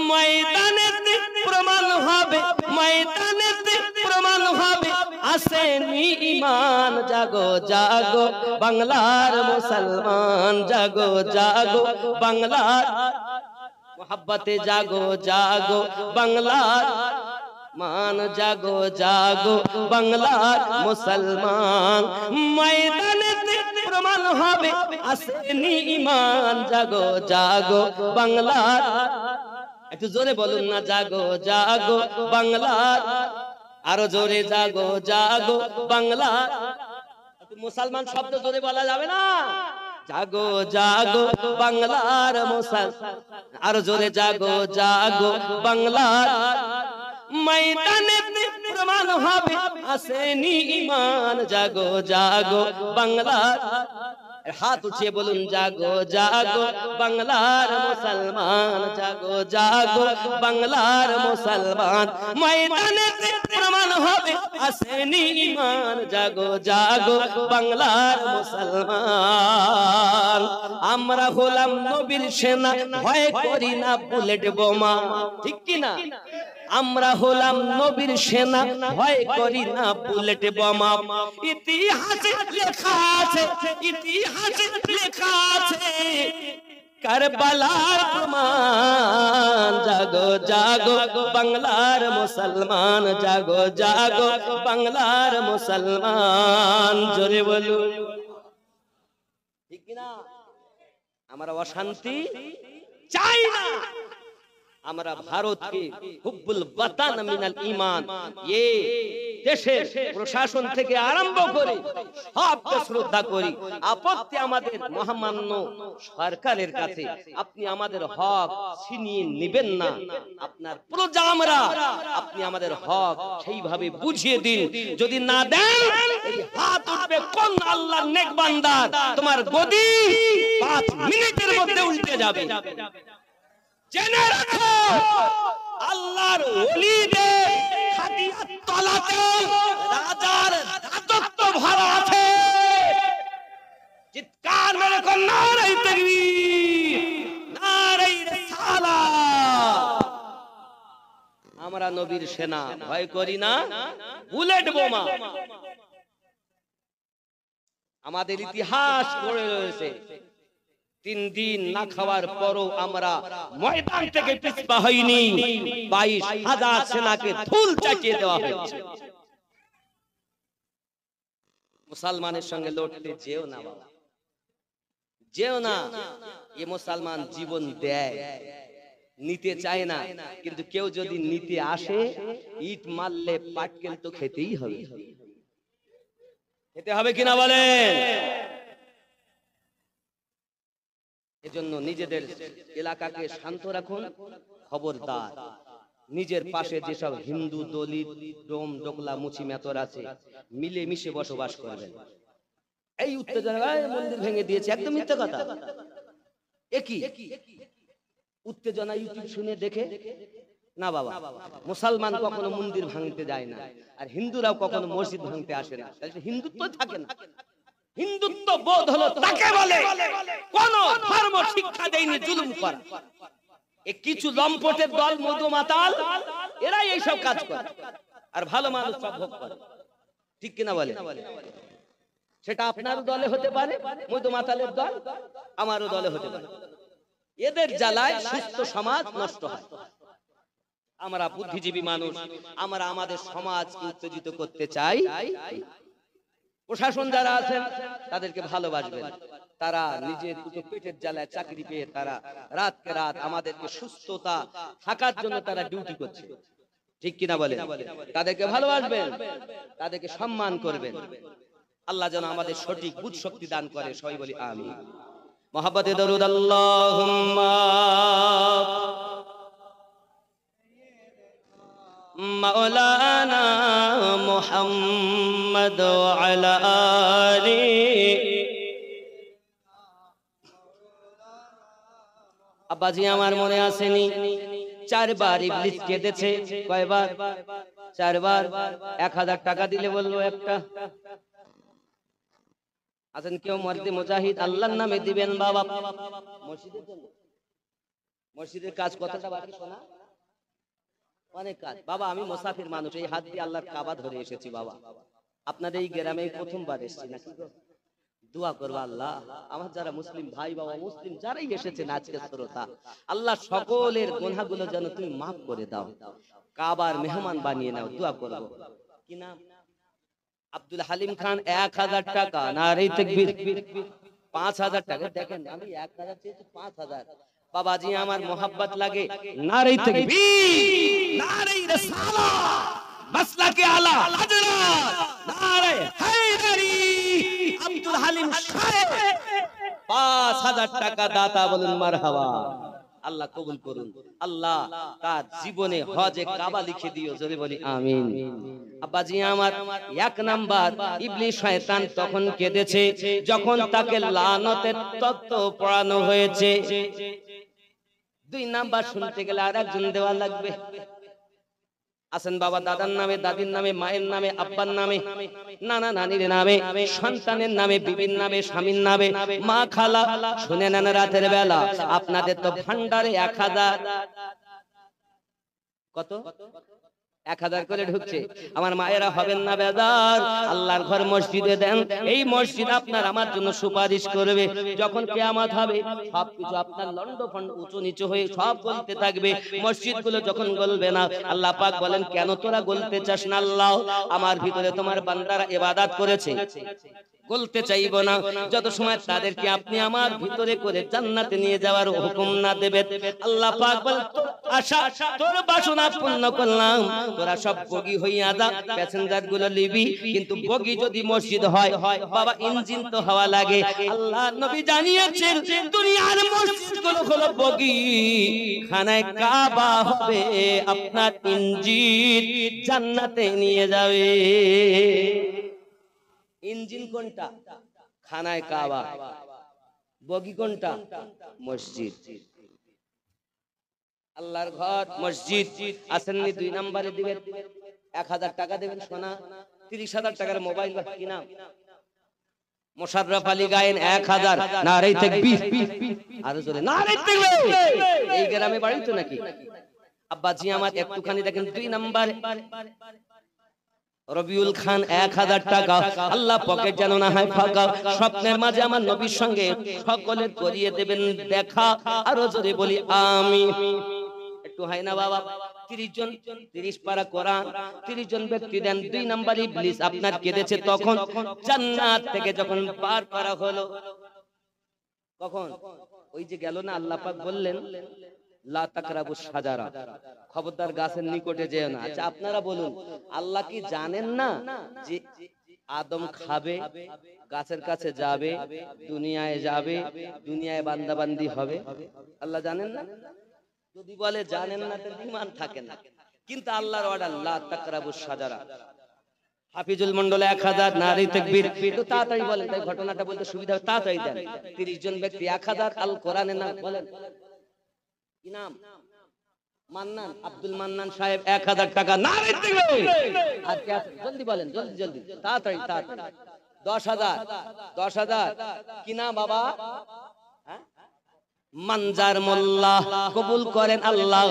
ময়দানেতে প্রমাণ হবে, ময়দানেতে প্রমাণ হবে আসেনি ঈমান। জাগো জাগো বাংলার মুসলমান, জাগো জাগো বাংলার মোহাব্বতে, জাগো জাগো বাংলার মান, জাগো জাগো বাংলার মুসলমান। ময়দানেতে প্রমাণ হবে আসেনি ঈমান। জাগো জাগো বাংলার, একটু জোরে বলুন না, জাগো জাগো বাংলার, আরো জোরে, জাগো জাগো বাংলার। মুসলমান শব্দ জোরে বলা যাবে না। জাগো জাগো বাংলার মুসলমান, আরো জোরে, জাগো জাগো বাংলার। ময়দানেতে প্রমাণ হবে আসেনি ঈমান। জাগো জাগো বাংলার, হাত উঠিয়ে বলুন জাগো জাগো বাংলার মুসলমান, জাগো জাগো বাংলার মুসলমান, ময়দানে প্রমাণ হবে আসেনি ঈমান, জাগো জাগো বাংলার মুসলমান। আমরা হলাম নবীর সেনা, ভয় করি না বুলেট বোমা, ঠিক কি না? আমরা হলাম নবীর সেনা, ভয় করি না বুলেট বোমা। ইতিহাসে লেখা আছে, ইতিহাসে লেখা আছে কারবালার প্রমাণ, জাগো জাগো বাংলার মুসলমান, জাগো জাগো বাংলার মুসলমান। জোরে বলুন ঠিক কি না? আমরা অশান্তি চাই না, আমরা ভারতকে হুব্বুল ওয়াতান মিনাল ঈমান, এই দেশের প্রশাসন থেকে আরম্ভ করে সবকে শ্রদ্ধা করি। আপত্তি আমাদের মহামান্য সরকারের কাছে, আপনি আমাদের হক ছিনিয়ে নেবেন না, আপনার প্রজা আমরা, আপনি আমাদের হক সেইভাবে বুঝিয়ে দিন। যদি না দেন এই হাত উঠবে কোন আল্লাহর নেক বান্দা, তোমার গদি 5 মিনিটের মধ্যে উল্টে যাবে। জেনে রাখো আল্লাহর ওলিদের খাটিয়ার তলাতে রাজার রাজত্ব ভরা আছে। চিৎকার মেরে কোন নারে তাকবীর, নারে রিসালাত। আমরা নবীর সেনা, ভয় করি না বুলেট বোমা। আমাদের ইতিহাস পড়ে রয়েছে, 3 দিন না খাওয়ার পরও আমরা ময়দান থেকে পিছপা হইনি, 22,000 সেনাকে ধুল চাটিয়ে দেওয়া হয়েছে। মুসলমানের সঙ্গে লড়তে যেও না বাবা, যেও না। এ মুসলমান জীবন দেয়, নিতে চায় না, কিন্তু কেউ যদি নিতে আসে ইট মারলে পাটকেল তো খেতেই হবে, খেতে হবে কিনা বলেন? এজন্য নিজেদের এলাকাকে শান্ত রাখুন। খবরদার নিজের পাশে যেসব হিন্দু, দলিত, ডোম, ডোকলা, মুচি মেতর আছে, মিলে মিশে বসবাস করবেন। এই উত্তেজনায় মন্দির ভেঙে দিয়েছে, একদম মিথ্যা কথা। একই উত্তেজনা ইউটিউব শুনে দেখে না বাবা, মুসলমান কখনো মন্দির ভাঙতে যায় না, আর হিন্দুরাও কখনো মসজিদ ভাঙতে আসে না, তাহলে হিন্দুত্ব থাকে না। হিন্দুত্ব বোধ হলো তাকে বলে কোন ধর্ম শিক্ষা দেয়নি জুলুম করা। এই কিছু লম্পটের দল, মধু মাতাল, এরাই এইসব কাজ করে, আর ভালো মানুষ সব ভোগ করে, ঠিক কিনা বলে? সেটা আপনার দলে হতে পারে, মধু মাতালের দল আমারও দলে হতে পারে। এদের জ্বালায় সুস্থ সমাজ নষ্ট হয়। আমরা বুদ্ধিজীবী মানুষ, আমরা আমাদের সমাজকে উত্তেজিত করতে চাই। প্রশাসন যারা আছেন তাদেরকে ভালোবাসবেন, তারা নিজের দুটো পেটের জ্বালায় চাকরি পেয়ে তারা রাতকে রাত আমাদেরকে সুস্থতা থাকার জন্য তারা ডিউটি করছে, ঠিক কিনা বলেন? তাদেরকে ভালোবাসবেন, তাদেরকে সম্মান করবেন। আল্লাহ যেন আমাদের সঠিক বুঝ শক্তি দান করে, সবাই বলি আমিন। মহব্বতে দরুদ আল্লাহুম্মা মাওলানা মুহাম্মদ ওয়া আলা আলি। আব্বাজি আমার মনে আসেনি, 4 বার ইবলিস কেঁদেছে। কয়বার? 4 বার। 1000 টাকা দিলে বলবো একটা। আছেন কেউ মর্দে মুজাহিদ আল্লাহর নামে দিবেন বাবা। মসজিদের জন্য, মসজিদের কাজ কতটা বাকি শোনা? অনেক কাজ বাবা। আমি মুসাফির মানুষ, এই হাত দিয়ে আল্লাহর কাবা ধরে এসেছি বাবা। আপনাদের এই গ্রামে প্রথমবার এসেছি নাকি? দোয়া করবো আল্লাহ আমার যারা মুসলিম ভাই বাবা, মুসলিম যারাই এসেছেন আজকে শ্রোতা, আল্লাহ সকলের গুনাহগুলো যেন তুমি মাফ করে দাও, কাবার মেহমান বানিয়ে নাও। দোয়া করবো। কি নাম? আব্দুল হালিম খান। 1000 টাকা। নারে তাকবীর। 5000 টাকা। দেখেন আমি 1000 চেয়েছি, 5000। বাবাজি আমার মোহাব্বত লাগে। নারে তাকবীর, নারে রিসালাত, মাসলাকে আলা হযরত, নারে হায়দারি। আব্দুল হালিম সাহেব 5000 টাকা দাতা, বলুন মারহাবা। আল্লাহ কবুল করুন। আল্লাহ তার জীবনে হজে কাবা লিখে দিও, জোরে বলি আমিন। আব্বাজি আমার, এক নাম্বার ইবলিস শয়তান তখন কেঁদেছে যখন তাকে লানতের তত্ত্ব পড়ানো হয়েছে। দুই নাম্বার শুনতে গেলে আর একজন দেওয়া লাগবে। আছেন বাবা দাদার নামে, দাদির নামে, মায়ের নামে, আব্বার নামে, নানা নানির নামে, সন্তানের নামে, বিবির নামে, স্বামীর নামে, মা খালা। শুনে নেন রাতের বেলা আপনাদের তো ভান্ডারে 1000 কত 1000 করে ঢুকছে। আমার মায়েরা হবেন না বেজার, আল্লাহর ঘর মসজিদে দেন। এই মসজিদ আপনার আমার জন্য সুপারিশ করবে। যখন কিয়ামত হবে সবকিছু আপনার লন্ডভন্ড উঁচু নিচু হয়ে সব গলতে থাকবে। মসজিদগুলো যখন গলবে না, আল্লাহ পাক বলেন কেন তোরা গলতে চাস না? আল্লাহ, আমার ভিতরে তোমার বান্দারা ইবাদত করেছে, গলতে চাইবো না যত সময় তাদেরকে আপনি আমার ভিতরে করে জান্নাতে নিয়ে যাওয়ার হুকুম না দেবেন। আল্লাহ পাক বলেন আশা তোর বাসনা পূর্ণ করলাম, তোরা সব বগি হইয়া যা, প্যাসেঞ্জার গুলো লিবি। কিন্তু বগি যদি মসজিদ হয় বাবা, ইঞ্জিন তো হওয়া লাগে। আল্লাহ নবী জানিয়েছেন দুনিয়ার মসজিদ গুলো হলো বগি, খানায় কাবা হবে আপনার ইঞ্জিন, জান্নাতে নিয়ে যাবে। ইঞ্জিন কোনটা? খানায় কাবা। বগি কোনটা? মসজিদ। আল্লাহর ঘর মসজিদ। আসেননি, 2 নম্বরে দিবেন 1000 টাকা দেবেন সোনা, 30,000 টাকার মোবাইল কিনা। মোশাররফ আলী গায়েন 1000। নারে তাকবীর, আরো জোরে নারে তাকবীর। এই গ্রামে বাড়ি তো নাকি? আব্বাজি আমার একটুখানি দেখেন 2 নম্বরে রবিউল খান 1000 টাকা। আল্লাহ পকেট যেন না হয় ফাঁকা। স্বপ্নের মাঝে আমার নবীর সঙ্গে সকলে করিয়ে দেবেন দেখা। আরো জোরে বলি আমিন। একটু হয় না বাবা? 30 জন 30 পারা কোরআন 30 জন ব্যক্তি দেন। 2 নাম্বার ইবলিস আপনার কেঁদেছে তখন জান্নাত থেকে যখন পার করা হলো। কখন? ওই যে গেল না, আল্লাহ পাক বললেন লা তাকরাবুস শাজারা, খবরদার গাছের নিকটে যেও না। আচ্ছা আপনারা বলুন, আল্লাহ কি জানেন না যে আদম খাবে, গাছের কাছে যাবে, দুনিয়ায় যাবে, দুনিয়ায় বান্দাবান্দি হবে? আল্লাহ জানেন না? যদি বলে জানেন না তো ঈমান থাকে না। কিন্তু আল্লাহর অর্ডার লা তাকরাবুস শাজারা। হাফিজুল মন্ডল 1000। নারে তাকবীর। একটু তাড়াতাড়ি বলেন, তাই ঘটনাটা বলতে সুবিধা হবে, তাড়াতাড়ি দেন। 30 জন ব্যক্তি 1000। আল কোরআনের নাম বলেন, কি নাম? মান্নান, আব্দুল মান্নান সাহেব 1000 টাকা। নারে তাকবীর। আজকে জলদি বলেন, জলদি জলদি, তাড়াতাড়ি তাড়াতাড়ি। 10,000 10,000। কি নাম বাবা? মানজার মোল্লা, কবুল করেন আল্লাহ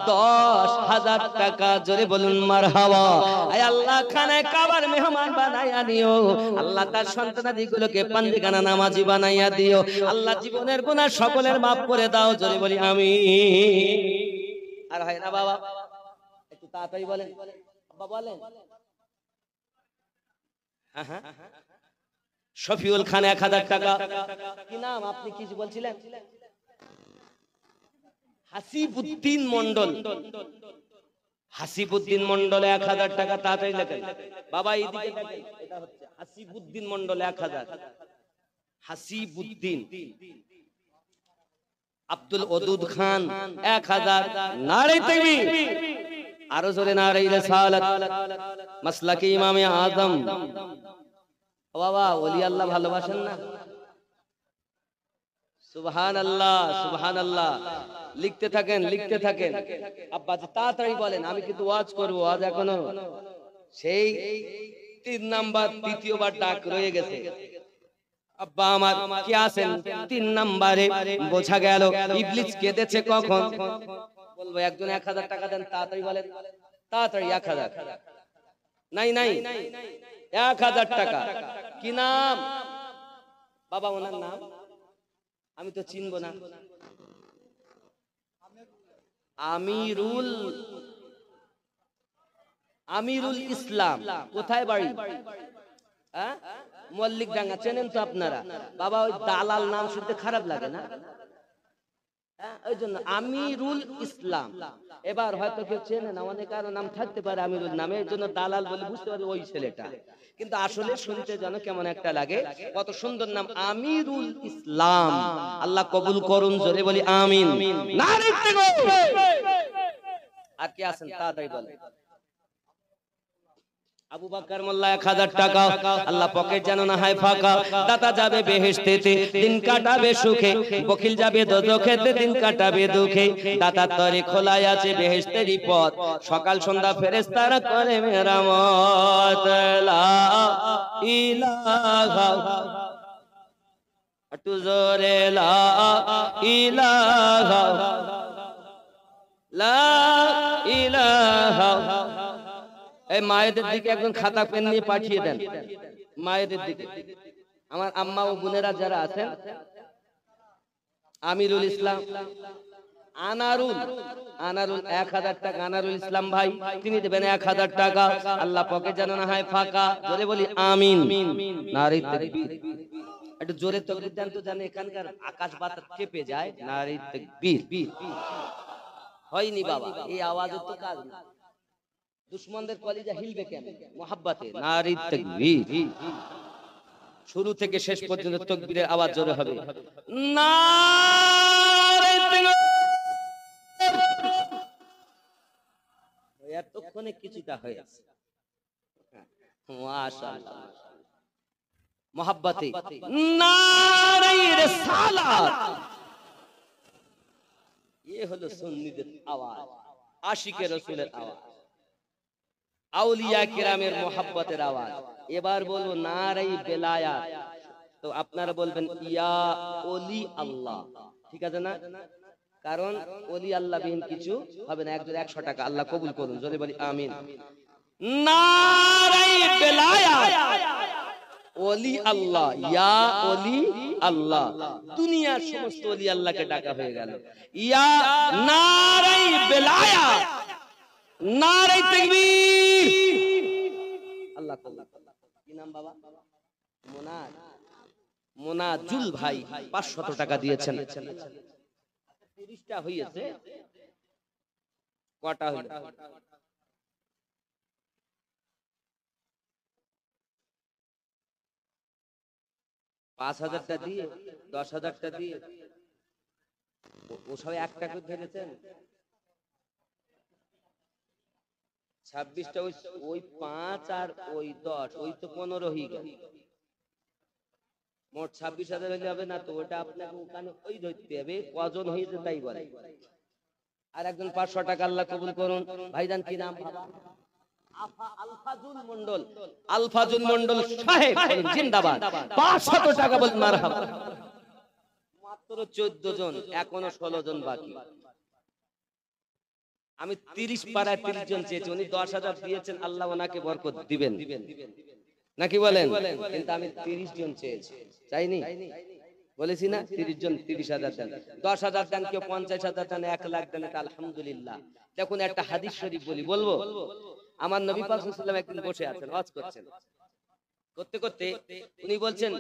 10,000 টাকা। জোরে বলুন মারহাবা। আয় আল্লাহ খানায় কাবার মেহমান বানাইয়া দিও। আল্লাহ তার সন্তানাদিগুলোকে পান্ডিগানা নামাজি বানাইয়া দিও। আল্লাহ জীবনের গুনাহ সকলের মাফ করে দাও। জোরে বলি আমিন। আর হয় না বাবা? একটু তাড়াতাড়ি বলেন বাবা, বলেন। হ্যাঁ হ্যাঁ, শফিউল খান 1000 টাকা। কি নাম? আপনি কি বলছিলেন? হাসিবউদ্দিন মন্ডল। হাসিবউদ্দিন মন্ডল 1000 টাকা। তাড়াতাড়ি লেখেন বাবা, এইদিকে দেখেন, এটা হচ্ছে হাসিবউদ্দিন মন্ডল 1000। হাসিবউদ্দিন। আব্দুল ওদুদ খান 1000। নারে তাকবীর। আরো জোরে নারে রিসালাত। মাসলাকি ইমামে আজম। বাবা ওলি আল্লাহ ভালোবাসেন না? সুবহানাল্লাহ সুবহানাল্লাহ। লিখতে থাকেন লিখতে থাকেন। আব্বা তাড়াতাড়ি বলেন, আমি কিন্তু ওয়াজ করব। আজ এখনো সেই 3 নাম্বার দ্বিতীয়বার ডাক রয়ে গেছে। আব্বা আমার কি আছেন? 3 নাম্বারে বোঝা গেল ইবলিস কেঁদেছে কখন। বলবো একজন 1000 টাকা দেন, তাড়াতাড়ি বলেন, তাড়াতাড়ি। 1000 নাই নাই, 1000 টাকা। কি নাম বাবা? ওনার নাম আমি তো চিনব না। আমিরুল ইসলাম। কোথায় বাড়ি? মল্লিক ডাঙ্গা। চেনেন তো আপনারা? বাবা ওই দালাল নাম শুনতে খারাপ লাগে না? ওই জন্য আমিরুল ইসলাম। এবার হয়তো কেউ চেনে না, অনেক আরো নাম থাকতে পারে আমিরুল নামে, এর জন্য দালাল বলে বুঝতে পারে ওই ছেলেটা, কিন্তু আসলে শুনতে যেন কেমন একটা লাগে। কত সুন্দর নাম, আমিরুল ইসলাম। আল্লাহ কবুল করুন, জোরে বলি আমিন। নারে তাকবীর। আর কি আছেন তাড়াতাড়ি বলেন। আবু বকর মোল্লা 1000 টাকা, আল্লাহ পকেট যেন না হয় ফাঁকা। দাতা যাবে বেহেশতেতে, দিন কাটাবে সুখে। বখিল যাবে দোজখেতে, দিন কাটাবে দুঃখে। দাতার তরে খোলা আছে বেহেশতেরই পথ, সকাল সন্ধ্যা ফেরেশতারা করে মেরামত। লা ইলাহা, একটু জোরে লা ইলাহা, লা ইলাহা। এই মায়েদের দিকে একজন খাতা পেন নিয়ে পাঠিয়ে দেন, মায়েদের দিকে। আমার আম্মা ও বোনেরা যারা আছেন, আমিরুল ইসলাম, আনারুল, আনারুল 1000 টাকা। আনারুল ইসলাম ভাই, তিনি দেবেন 1000 টাকা। আল্লাহ পকেট যেন না হয় ফাঁকা, জোরে বলি আমিন। নারে তাকবীর। একটু জোরে তাকবীর দেন তো, জানে এখানকার আকাশ বাতাস কেঁপে যায়। নারে তাকবীর। হয়নি বাবা, এই আওয়াজে তো কাজ না। দুশমনদের কলিজা হিলবে কেন? মোহাব্বতে। নারে তাকবীর। শুরু থেকে শেষ পর্যন্ত তাকবীরের আওয়াজ জোরে হবে। নারে তাকবীর। এতক্ষণে কিছুটা হয়েছে, মাশাআল্লাহ। মোহাব্বতে নারে রিসালাত। এ হলো সুন্নিদের আওয়াজ, আশিকে রাসূলের আওয়াজ, আউলিয়া কিরামের মোহাব্বতের আওয়াজ। এবার বলবো নারে বেলায়াত। তো আপনারা বলবেন ইয়া ওলি আল্লাহ, ঠিক আছে না? কারণ ওলি আল্লাহ বিহীন কিছু হবে না। 100 টাকা, আল্লাহ কবুল করুন, জোরে বলি আমিন। নারে বেলায়াত, ওলি আল্লাহ, ইয়া ওলি আল্লাহ। দুনিয়ার সমস্ত ওলি আল্লাহকে ডাকা হয়ে গেল। ইয়া নারে বেলায়াত, নারে তাকবীর। আল্লাহ কবুল করুন। কি নাম বাবা? মোনাজ, মোনাজুল ভাই 500 টাকা দিয়েছেন। 30টা হয়েছে, কটা হলো? 5000টা দিয়ে 10000টা দিয়ে ও সবাই 1 টাকা ধরেছেন। 26টা, ওই 5 আর ওই 10, ওই তো 15 হয়ে গেল। মোট 26,000 হলে হবে না তো, ওটা আপনাকে ওখানে ওই ধরতে হবে কজন হয়েছে তাই বলে। আর একজন 500 টাকা, আল্লাহ কবুল করুন। ভাইজান কি নাম বাবা? আলফাজুল মন্ডল, আলফাজুল মন্ডল সাহেব জিন্দাবাদ। 500 টাকা বল মারহাবা। মাত্র 14 জন, এখনো 16 জন বাকি। আমি 30 পাড়ায় 30 জন চেয়েছি, উনি 10,000 দিয়েছেন, আল্লাহ ওনাকে বরকত দিবেন, নাকি বলেন? কিন্তু আমি 30 জন চেয়েছি, চাইনি? বলেছি না 30 জন 30,000 দেন, 10,000 দেন, কেউ 50,000 দেন, 1 লাখ দেন, এটা আলহামদুলিল্লাহ। দেখুন একটা হাদিস শরীফ বলবো। আমার নবী পাক সাল্লাল্লাহু আলাইহি ওয়াসাল্লাম একদিন বসে আছেন, ওয়াজ করছেন, করতে করতে উনি বলছেন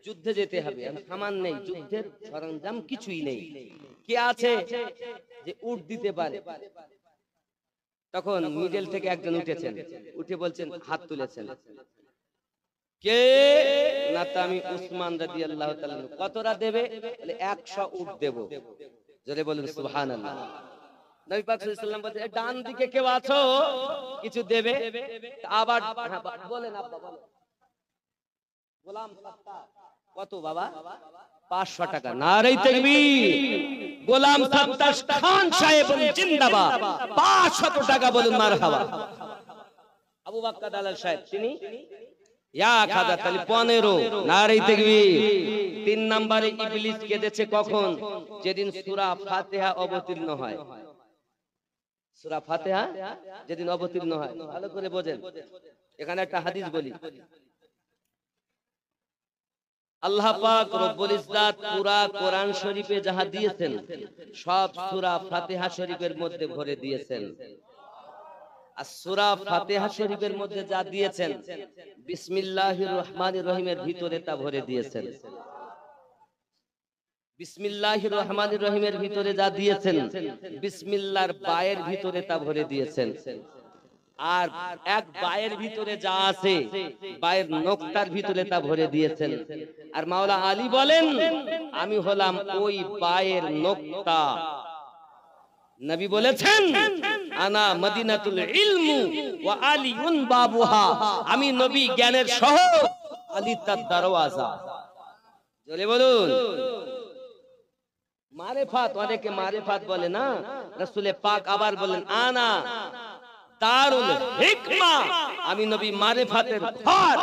যুদ্ধে যেতে হবে, সামান নেই, যুদ্ধের সরঞ্জাম কিছুই নেই। কে আছে যে উট দিতে পারে? তখন মিডল থেকে একজন উঠেছেন, উঠে বলছেন, হাত তুলেছেন, কে? না তো আমি উসমান রাদিয়াল্লাহু তাআলা। কতটা দেবে? বলে 100 উট দেব। জোরে বলুন সুবহানাল্লাহ। নবী পাক সাল্লাল্লাহু আলাইহি ওয়াসাল্লাম বলেন, ডান দিকে কেউ আছো কিছু দেবে? আবার বলেন, আব্বা বলেন। গোলাম সত্তার কত বাবা? 500 টাকা। নারে তাকবীর। গোলাম সত্তার খান সাহেব জিন্দাবাদ। 500 টাকা বলুন মারহাবা। আবু বকর দালাল সাহেব, তিনি 1000, তাহলে 15। নারে তাকবীর। 3 নম্বরে ইবলিস কেঁদেছে কখন? যেদিন সূরা ফাতিহা অবতীর্ণ হয়। সূরা ফাতিহা যেদিন অবতীর্ণ হয়, ভালো করে বোঝেন। এখানে একটা হাদিস বলি। আল্লাহ পাক রব্বুল ইজ্জাত পুরা কোরআন শরীফে যাহা দিয়েছেন সব সূরা ফাতিহা শরীফের মধ্যে ভরে দিয়েছেন। আর সূরা ফাতিহা শরীফের মধ্যে যা দিয়েছেন বিসমিল্লাহির রহমানির রহিমের ভিতরে তা ভরে দিয়েছেন। বিসমিল্লাহির রহমানির রহিমের ভিতরে যা দিয়েছেন, বিসমিল্লাহর বায়ের ভিতরে তা ভরে দিয়েছেন। আর এক বায়ের ভিতরে যা আছে, বায়ের নোক্তার ভিতরে তা ভরে দিয়েছেন। আর মাওলা আলী বলেন, আমি হলাম ওই বায়ের নোক্তা। নবী বলেছেন, আনা মদিনাতুল ইলমু ওয়া আলিউন বাবুহা, আমি নবী জ্ঞানের শহর, আলী তার দরওয়াজা। জোরে বলুন মারেফাত। অনেকে মারেফাত বলে না, রাসূলে পাক আবার বলেন, আনা দারুল হিকমা, আমি নবী মারেফাতের ঘর,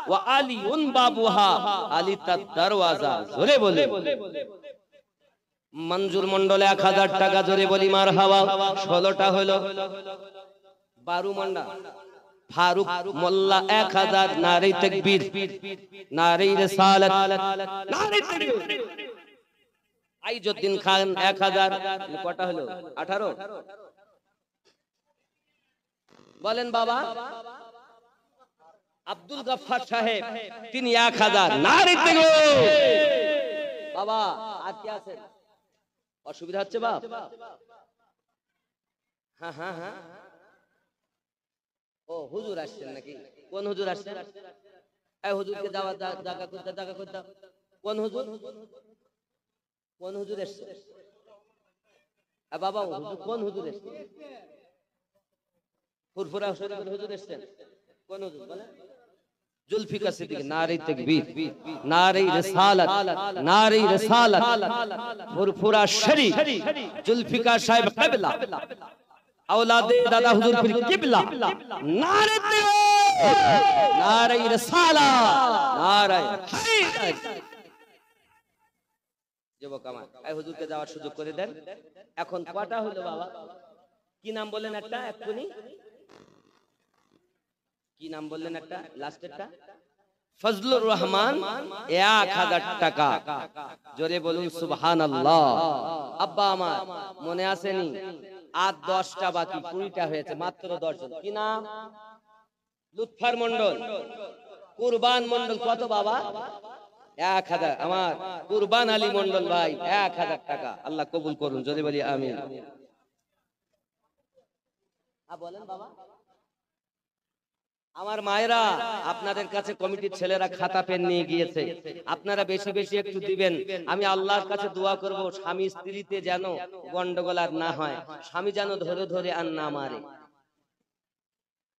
ওয়া আলিউন বাবুহা, আলী তার দরওয়াজা। জোরে বলুন। মঞ্জুর মন্ডলে 1000 টাকা, জোরে বলি মারহাবা। 16টা হলো। বারু মন্ডা ফারুক মোল্লা 1000, নারে তাকবীর, নারে রিসালাত, নারে তাকবীর। আইজউদ্দিন খান 1000। কটা হলো? 18। বলেন বাবা। আব্দুল গফফার সাহেব, তিনি 1000, নারে তাকবীর। বাবা আর কি আছে? অসুবিধা হচ্ছে বাপ? হ্যাঁ হ্যাঁ হ্যাঁ। ও হুজুর আসছেন নাকি? কোন হুজুর আসছেন? এই হুজুরকে যাওয়া জায়গা করতে, জায়গা করতে। কোন হুজুর? কোন হুজুর এসছে? বাবা হুজুর কোন হুজুর এসছে? ফুরফুরা শরীফের হুজুর এসছেন। কোন হুজুর বলেন? জুলফিকার সিদ্দিকী, নারে তাকবীর, নারে রিসালাত, নারে রিসালাত। ফুরফুরা শরীফ জুলফিকার সাহেব কিবলা, औलादे दादा हुजूर फिर किबला, नारे ताकबीर, नारे रिसालात, नारे हैदर। যুবক আমার, এই হুজুরকে যাওয়ার সুযোগ করে দেন। এখন কটা হলো বাবা? কি নাম বললেন একটা? এক্ষুনি কি নাম বললেন একটা? লাস্টেরটা ফজলুর রহমান, 1000 টাকা। জোরে বলুন সুবহানাল্লাহ। আব্বা আমার মনে আসেনি, আর 10টা বাকি, 20টা হয়েছে, মাত্র 10 জন। কি নাম? লুৎফার মন্ডল, কুরবান মন্ডল। কত বাবা? 1000। আমার কুরবান আলী মন্ডল ভাই 1000 টাকা। আল্লাহ কবুল করুন, জোরে বলি আমিন। বলেন বাবা। আমার মায়েরা, আপনাদের কাছে কমিটির ছেলেরা খাতা পেন নিয়ে গিয়েছে, আপনারা বেশি বেশি একটু দিবেন। আমি আল্লাহর কাছে দোয়া করব, স্বামী স্ত্রীতে যেন গন্ডগোল আর না হয়, স্বামী যেন ধরে ধরে আর না মারে।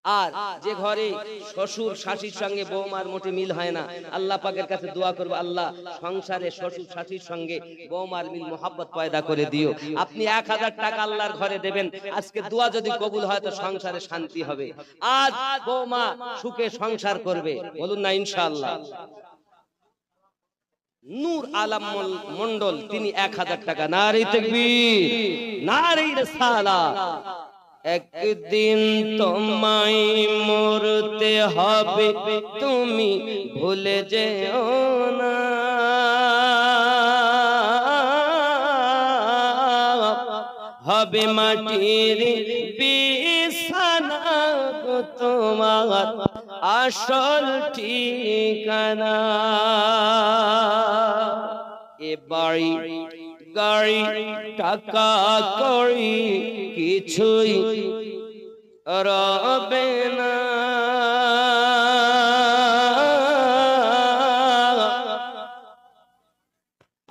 আর যে ঘরে শ্বশুর শাশুড়ির সঙ্গে বৌমার মোটে মিল হয় না, আল্লাহ পাকের কাছে দোয়া করব, আল্লাহ সংসারে শ্বশুর শাশুড়ির সঙ্গে বৌমার মিল মোহাব্বত পয়দা করে দিও। আপনি 1000 টাকা আল্লাহর ঘরে দেবেন, আজকে দোয়া যদি কবুল হয় তো সংসারে শান্তি হবে। আজ বৌমা সুখে সংসার করবে, বলুন না ইনশাআল্লাহ। নূর আলম মন্ডল, তিনি 1000 টাকা। নারে তাকবীর, নারে রিসালাত। একদিন তোমায় মরতে হবে, তুমি ভুলে যেও না, হবে মাটির বিছানা তোমার আসল ঠিকানা। এ বাড়ি গাড়ি টাকা কড়ি কিছুই রবে না,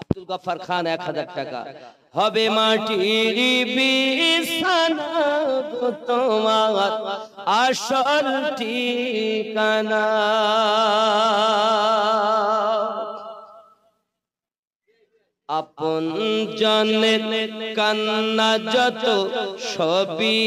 আব্দুল গফফার খান 1000 টাকা। হবে মাটির বিছানা তোমার আসল ঠিকানা। আপন জনের কান্না যত সবই